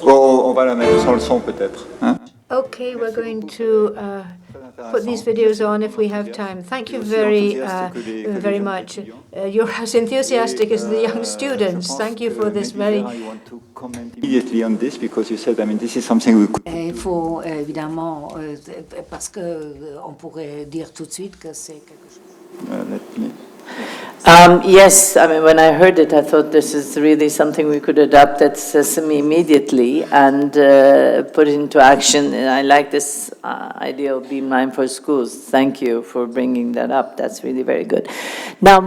On va la mettre sans le son, peut-être. Hein? Okay, we're going to put these videos on if we have time. Thank you very much. You're as enthusiastic as the young students. Thank you for this very... Immediately on this, because you said, I mean, this is something we could... Il faut évidemment, parce qu'on pourrait dire tout de suite que c'est quelque chose. Yes, I mean, when I heard it, I thought this is really something we could adopt at SESAME immediately and put it into action. And I like this idea of Beamline for schools. Thank you for bringing that up. That's really very good. Now,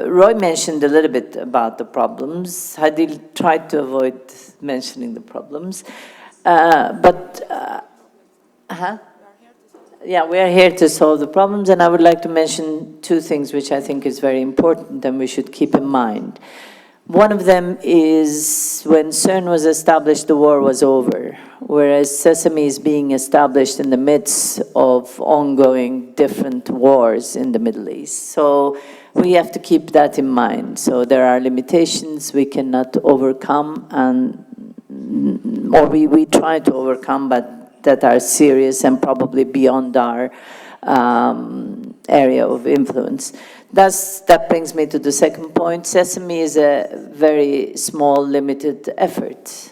Roy mentioned a little bit about the problems. Hadil tried to avoid mentioning the problems. Yeah, we are here to solve the problems, and I would like to mention 2 things which I think is very important and we should keep in mind. One of them is when CERN was established, the war was over, whereas SESAME is being established in the midst of ongoing different wars in the Middle East. So we have to keep that in mind. So there are limitations we cannot overcome, or we try to overcome, but that are serious and probably beyond our area of influence. That brings me to the second point. SESAME is a very small, limited effort.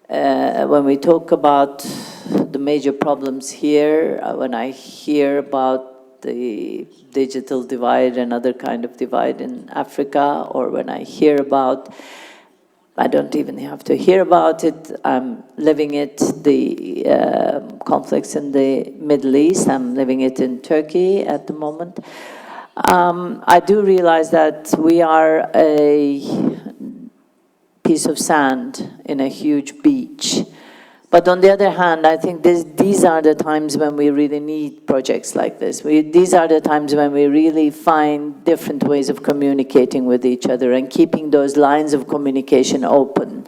When we talk about the major problems here, when I hear about the digital divide and other kind of divide in Africa, or when I hear about, I don't even have to hear about it, I'm living it, the conflicts in the Middle East, I'm living it in Turkey at the moment. I do realize that we are a piece of sand in a huge beach. But on the other hand, I think these are the times when we really need projects like this. These are the times when we really find different ways of communicating with each other and keeping those lines of communication open.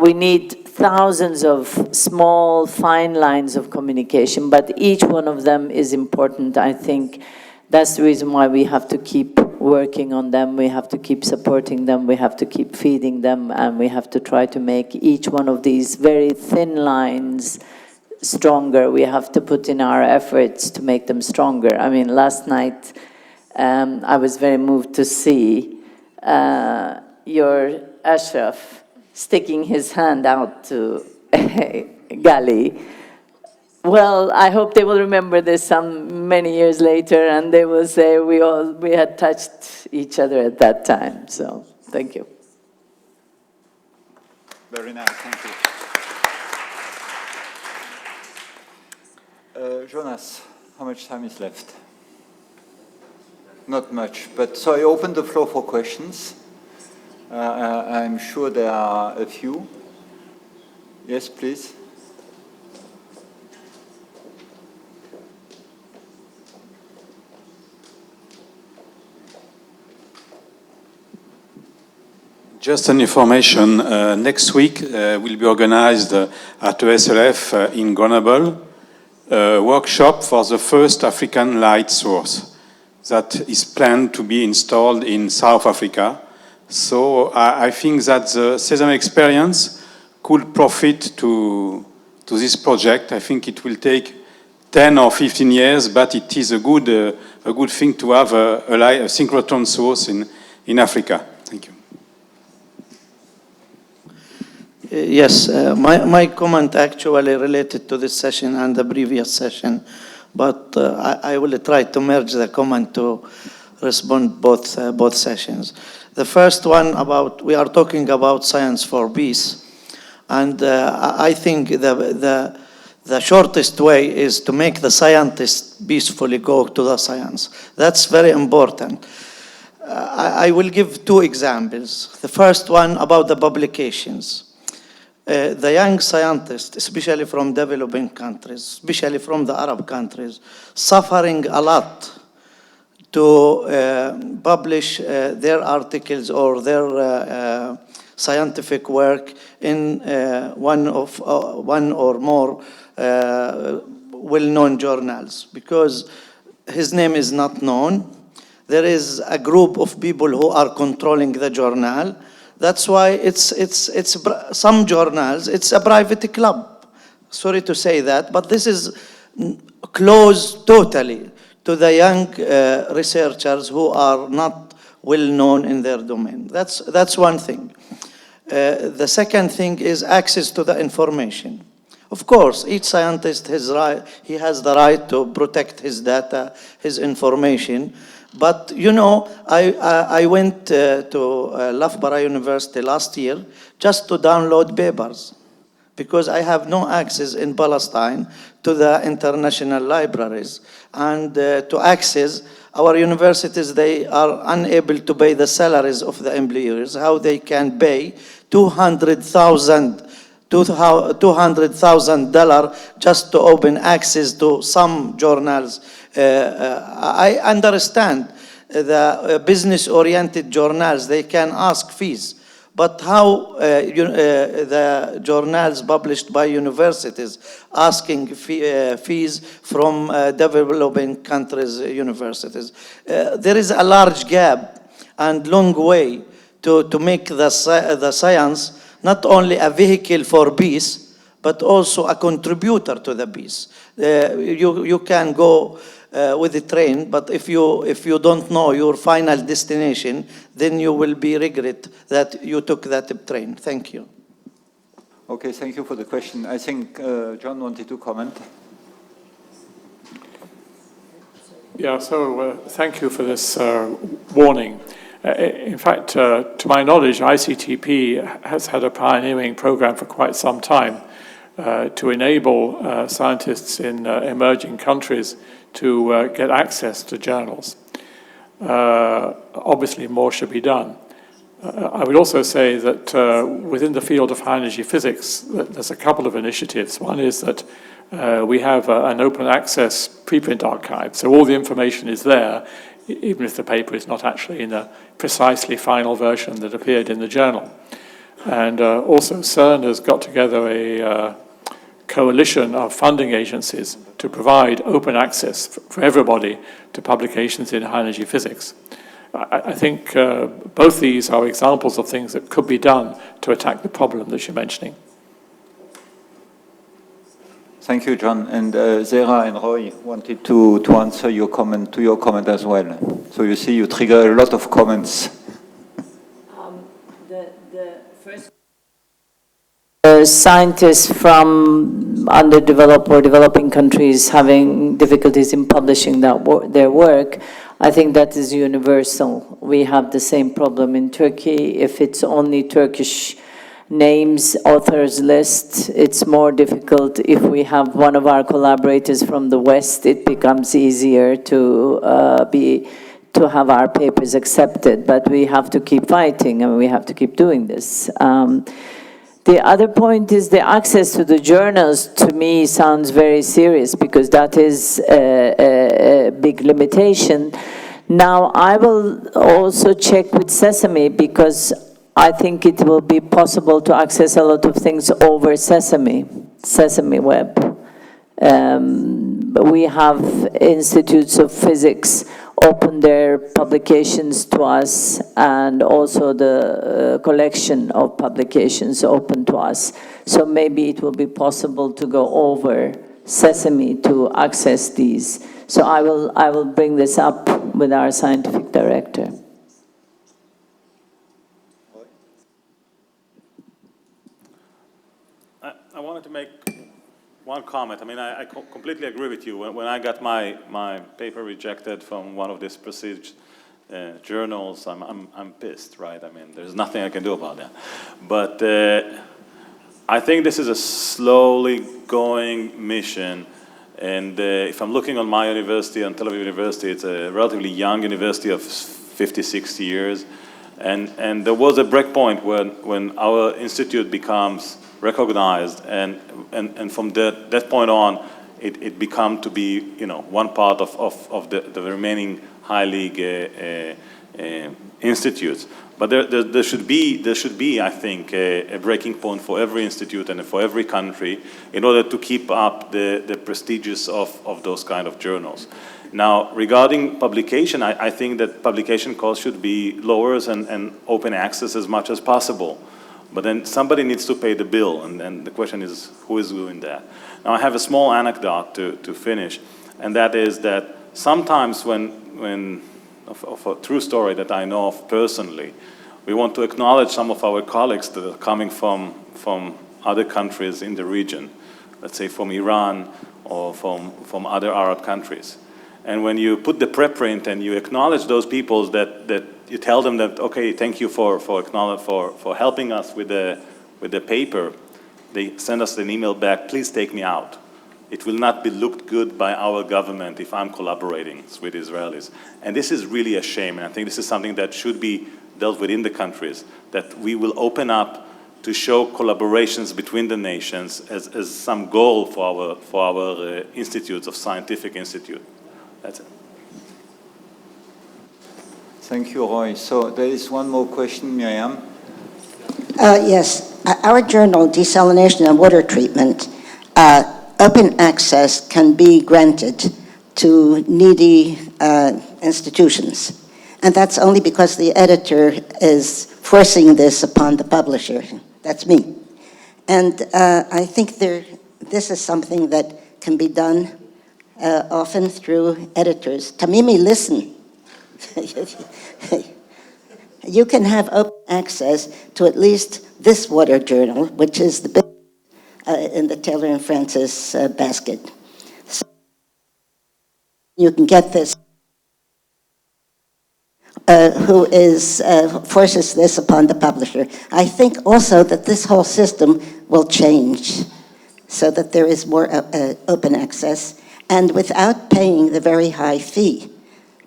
We need thousands of small, fine lines of communication, but each one of them is important. I think that's the reason why we have to keep working on them, we have to keep supporting them, we have to keep feeding them, and we have to try to make each one of these very thin lines stronger. We have to put in our efforts to make them stronger. I mean, last night I was very moved to see your Ashraf sticking his hand out to Gali. Well, I hope they will remember this many years later, and they will say we had touched each other at that time. So, thank you. Very nice, thank you. Jonas, how much time is left? Not much, but so I open the floor for questions. I'm sure there are a few. Yes, please. Just an information, next week will be organized at ESLF in Grenoble, a workshop for the first African light source that is planned to be installed in South Africa. So I think that the SESAME experience could profit to this project. I think it will take 10 or 15 years, but it is a good thing to have a synchrotron source in Africa. Thank you. Yes, my comment actually related to this session and the previous session, but I will try to merge the comment to respond both sessions. The first one we are talking about science for peace, and I think the shortest way is to make the scientists peacefully go to the science. That's very important. I will give two examples. The first one about the publications. The young scientists, especially from developing countries, especially from the Arab countries, suffering a lot to publish their articles or their scientific work in one or more well-known journals, because his name is not known. There is a group of people who are controlling the journal. That's why it's some journals, it's a private club. Sorry to say that, but this is closed totally to the young researchers who are not well known in their domain. That's one thing. The second thing is access to the information. Of course, each scientist has the right to protect his data, his information. But, you know, I went to Loughborough University last year just to download papers, because I have no access in Palestine to the international libraries. And to access our universities, they are unable to pay the salaries of the employers. How they can pay $200,000 just to open access to some journals. I understand the business-oriented journals, they can ask fees, but how the journals published by universities asking fees from developing countries' universities? There is a large gap and long way to make the science not only a vehicle for peace, but also a contributor to the peace. You can go with the train, but if you don't know your final destination, then you will be regret that you took that train. Thank you. Okay, thank you for the question. I think John wanted to comment. Yeah, so thank you for this warning. In fact, to my knowledge, ICTP has had a pioneering program for quite some time to enable scientists in emerging countries to get access to journals. Obviously, more should be done. I would also say that within the field of high energy physics, there's a couple of initiatives. One is that we have an open access preprint archive, so all the information is there, even if the paper is not actually in a precisely final version that appeared in the journal. And also CERN has got together a coalition of funding agencies to provide open access for everybody to publications in high energy physics. I think both these are examples of things that could be done to attack the problem that you're mentioning. Thank you, John. And Zehra and Roy wanted to answer your comment as well. So you see, you trigger a lot of comments. Scientists from underdeveloped or developing countries having difficulties in publishing their work, I think that is universal. We have the same problem in Turkey. If it's only Turkish names, authors list, it's more difficult. If we have one of our collaborators from the West, it becomes easier to have our papers accepted, but we have to keep fighting and we have to keep doing this. The other point is the access to the journals, to me, sounds very serious because that is a big limitation. Now, I will also check with Sesame because I think it will be possible to access a lot of things over Sesame Web. We have institutes of physics open their publications to us, and also the collection of publications open to us. So maybe it will be possible to go over Sesame to access these. So I will bring this up with our scientific director. I wanted to make one comment. I mean, I completely agree with you. When I got my paper rejected from one of these prestige journals, I'm pissed, right? I mean, there's nothing I can do about that. But I think this is a slowly going mission. And if I'm looking on my university, on Tel Aviv University, it's a relatively young university of 50, 60 years. And there was a breakpoint when our institute becomes recognized, and from that point on, it become to be, one part of the remaining high league institutes. But there should be, I think, a breaking point for every institute and for every country in order to keep up the prestigious of those kind of journals. Now, regarding publication, I think that publication costs should be lower and open access as much as possible. But then somebody needs to pay the bill, and the question is, who is doing that? Now, I have a small anecdote to finish, and that is that sometimes when of a true story that I know of personally, we want to acknowledge some of our colleagues that are coming from other countries in the region, let's say from Iran or from other Arab countries. And when you put the preprint and you acknowledge those people that you tell them that, okay, thank you for helping us with the paper, they send us an email back, please take me out. It will not be looked good by our government if I'm collaborating with Israelis. And this is really a shame, and I think this is something that should be dealt with in the countries, that we will open up to show collaborations between the nations as some goal for our institutes of scientific institute. That's it. Thank you, Roy. So there is one more question, Miriam. Yes. Our journal, Desalination and Water Treatment, open access can be granted to needy institutions. And that's only because the editor is forcing this upon the publisher. That's me. And I think this is something that can be done often through editors. Tamimi, listen. You can have open access to at least this water journal, which is the big in the Taylor and Francis basket. So you can get this who forces this upon the publisher. I think also that this whole system will change so that there is more open access and without paying the very high fee.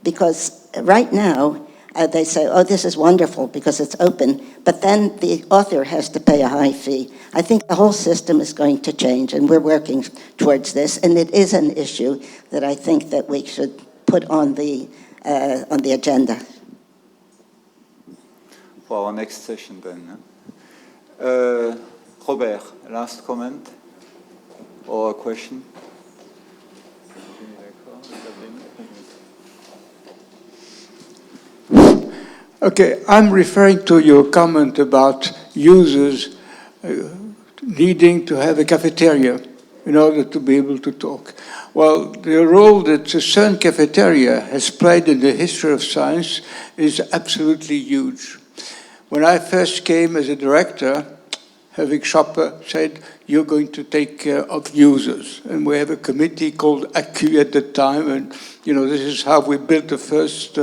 Because right now, they say, oh, this is wonderful because it's open, but then the author has to pay a high fee. I think the whole system is going to change, and we're working towards this, and it is an issue that I think that we should put on the agenda. For our next session then. Robert, last comment or a question? Okay, I'm referring to your comment about users needing to have a cafeteria in order to be able to talk. Well, the role that the CERN cafeteria has played in the history of science is absolutely huge. When I first came as a director, Herwig Schopper said, you're going to take care of users. And we have a committee called ACU at the time, and this is how we built the first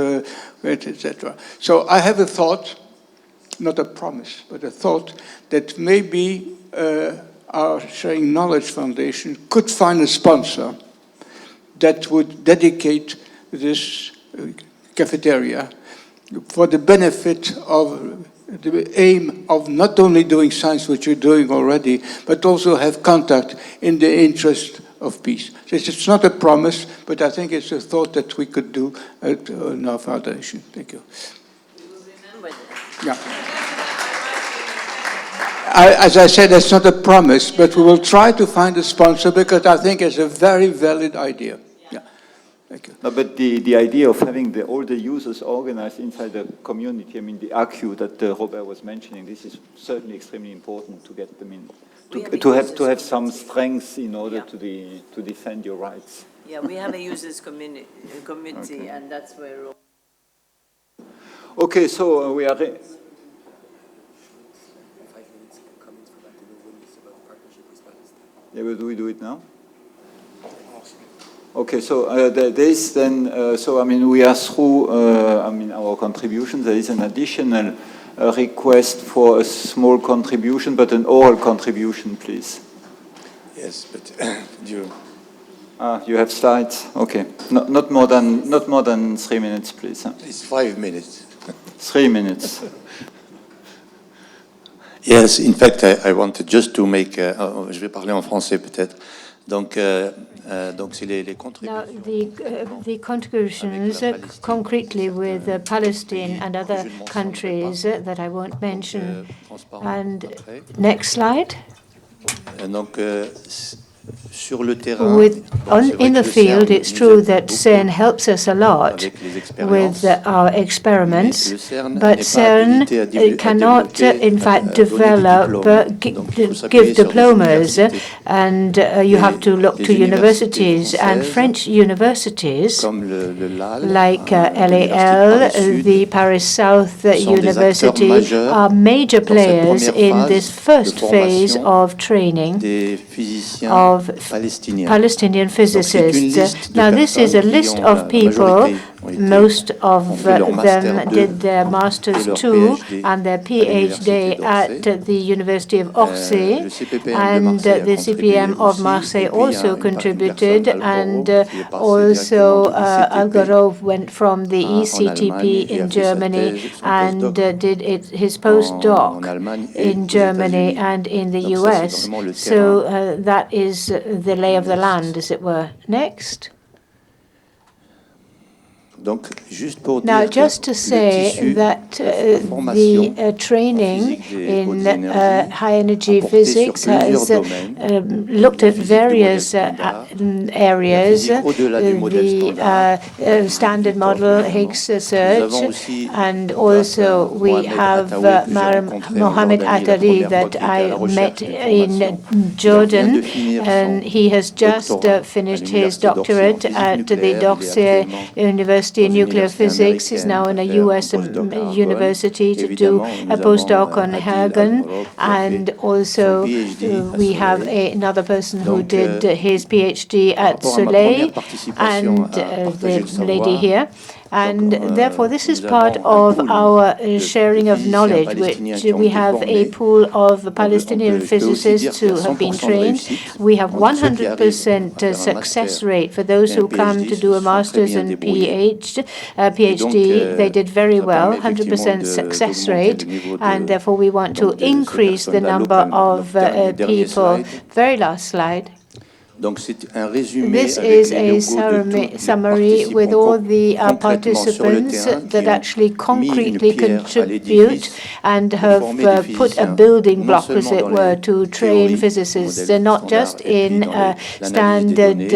etc. So I have a thought, not a promise, but a thought that maybe our Sharing Knowledge Foundation could find a sponsor that would dedicate this cafeteria for the benefit of the aim of not only doing science, which you're doing already, but also have contact in the interest of peace. So it's not a promise, but I think it's a thought that we could do at our foundation. Thank you. Remember that. Yeah. As I said, it's not a promise, but we will try to find a sponsor because I think it's a very valid idea. Yeah. Thank you. No, but the idea of having all the users organized inside the community, I mean, the ACU that Robert was mentioning, this is certainly extremely important to get them in. To have some strength in order to defend your rights. Yeah, we have a users committee, okay. And that's where. Okay, so we are. Yeah, but do we do it now? Okay, so this then. So I mean, we are through. Our contributions. There is an additional. A request for a small contribution, but an oral contribution, please. Yes, but you. You have slides. Okay, not more than 3 minutes, please. It's 5 minutes. 3 minutes. Yes, in fact, I wanted just to make. Je vais parler en français peut-être. Donc c'est les contributions. Now, the contributions concretely with Palestine and other countries that I won't mention. And next slide. Donc, sur le terrain, in the field, it's true that CERN helps us a lot with our experiments, but CERN cannot, in fact, give diplomas, and you have to look to universities. And French universities, like LAL, the Paris South University, are major players in this first phase of training of Palestinian physicists. Now, this is a list of people. Most of them did their master's too and their PhD at the University of Orsay, and the CPM of Marseille also contributed, and also Abualrob went from the ECTP in Germany and did his postdoc in Germany and in the US. So that is the lay of the land, as it were. Next. Now, just to say that the training in high-energy physics has looked at various areas, the standard model Higgs search, and also we have Mohammed Atari that I met in Jordan, and he has just finished his doctorate at the d'Orsay University in nuclear physics. Is now in a U.S. university to do a postdoc on Hagen, and also we have another person who did his PhD at SOLEIL, and the lady here. And therefore, this is part of our sharing of knowledge, which we have a pool of Palestinian physicists who have been trained. We have 100% success rate for those who come to do a master's and PhD. They did very well, 100% success rate, and therefore we want to increase the number of people. Very last slide. This is a summary with all the participants that actually concretely contribute and have put a building block, as it were, to train physicists. They're not just in standard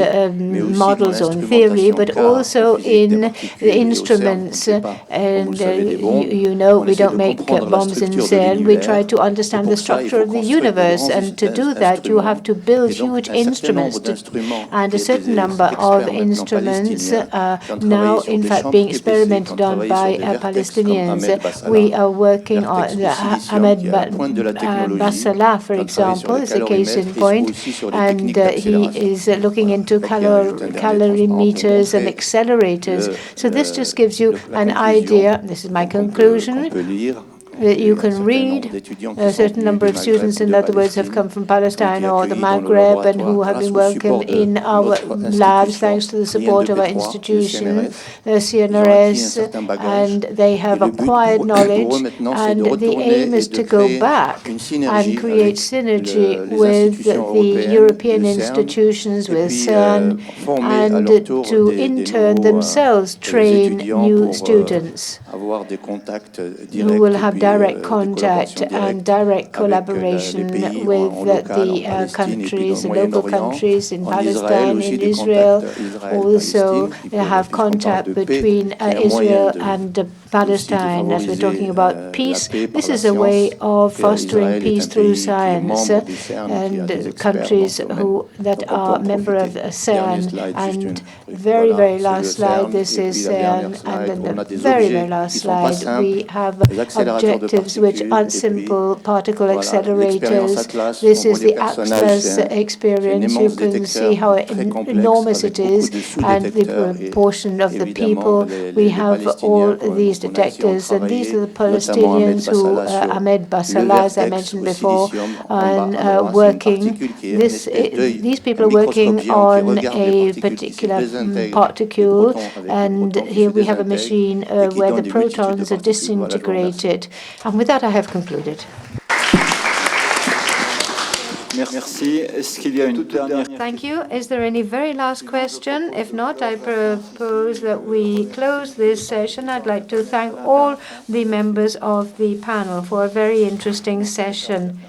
models or in theory, but also in instruments. And you know, we don't make bombs in CERN. We try to understand the structure of the universe, and to do that, you have to build huge instruments. And a certain number of instruments are now, in fact, being experimented on by Palestinians. We are working on Ahmed Bassalah, for example, is a case in point, and he is looking into calorimeters and accelerators. So this just gives you an idea. This is my conclusion. You can read. A certain number of students, in other words, have come from Palestine or the Maghreb and who have been working in our labs thanks to the support of our institution, the CNRS, and they have acquired knowledge. And the aim is to go back and create synergy with the European institutions, with CERN, and to in turn themselves train new students who will have direct contact and direct collaboration with the countries, the local countries in Palestine, in Israel. Also, they have contact between Israel and Palestine, as we're talking about peace. This is a way of fostering peace through science, and countries that are member of CERN. And very, very last slide, this is CERN, and then the very, very last slide, we have objectives which aren't simple particle accelerators. This is the Atlas experience. You can see how enormous it is, and the proportion of the people. We have all these detectors, and these are the Palestinians who Ahmed Bassalah, as I mentioned before, and working. These people are working on a particular particle, and here we have a machine where the protons are disintegrated. And with that, I have concluded. Thank you. Is there any very last question? If not, I propose that we close this session. I'd like to thank all the members of the panel for a very interesting session.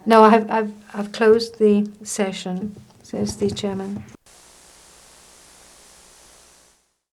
No, I've closed the session, says the chairman.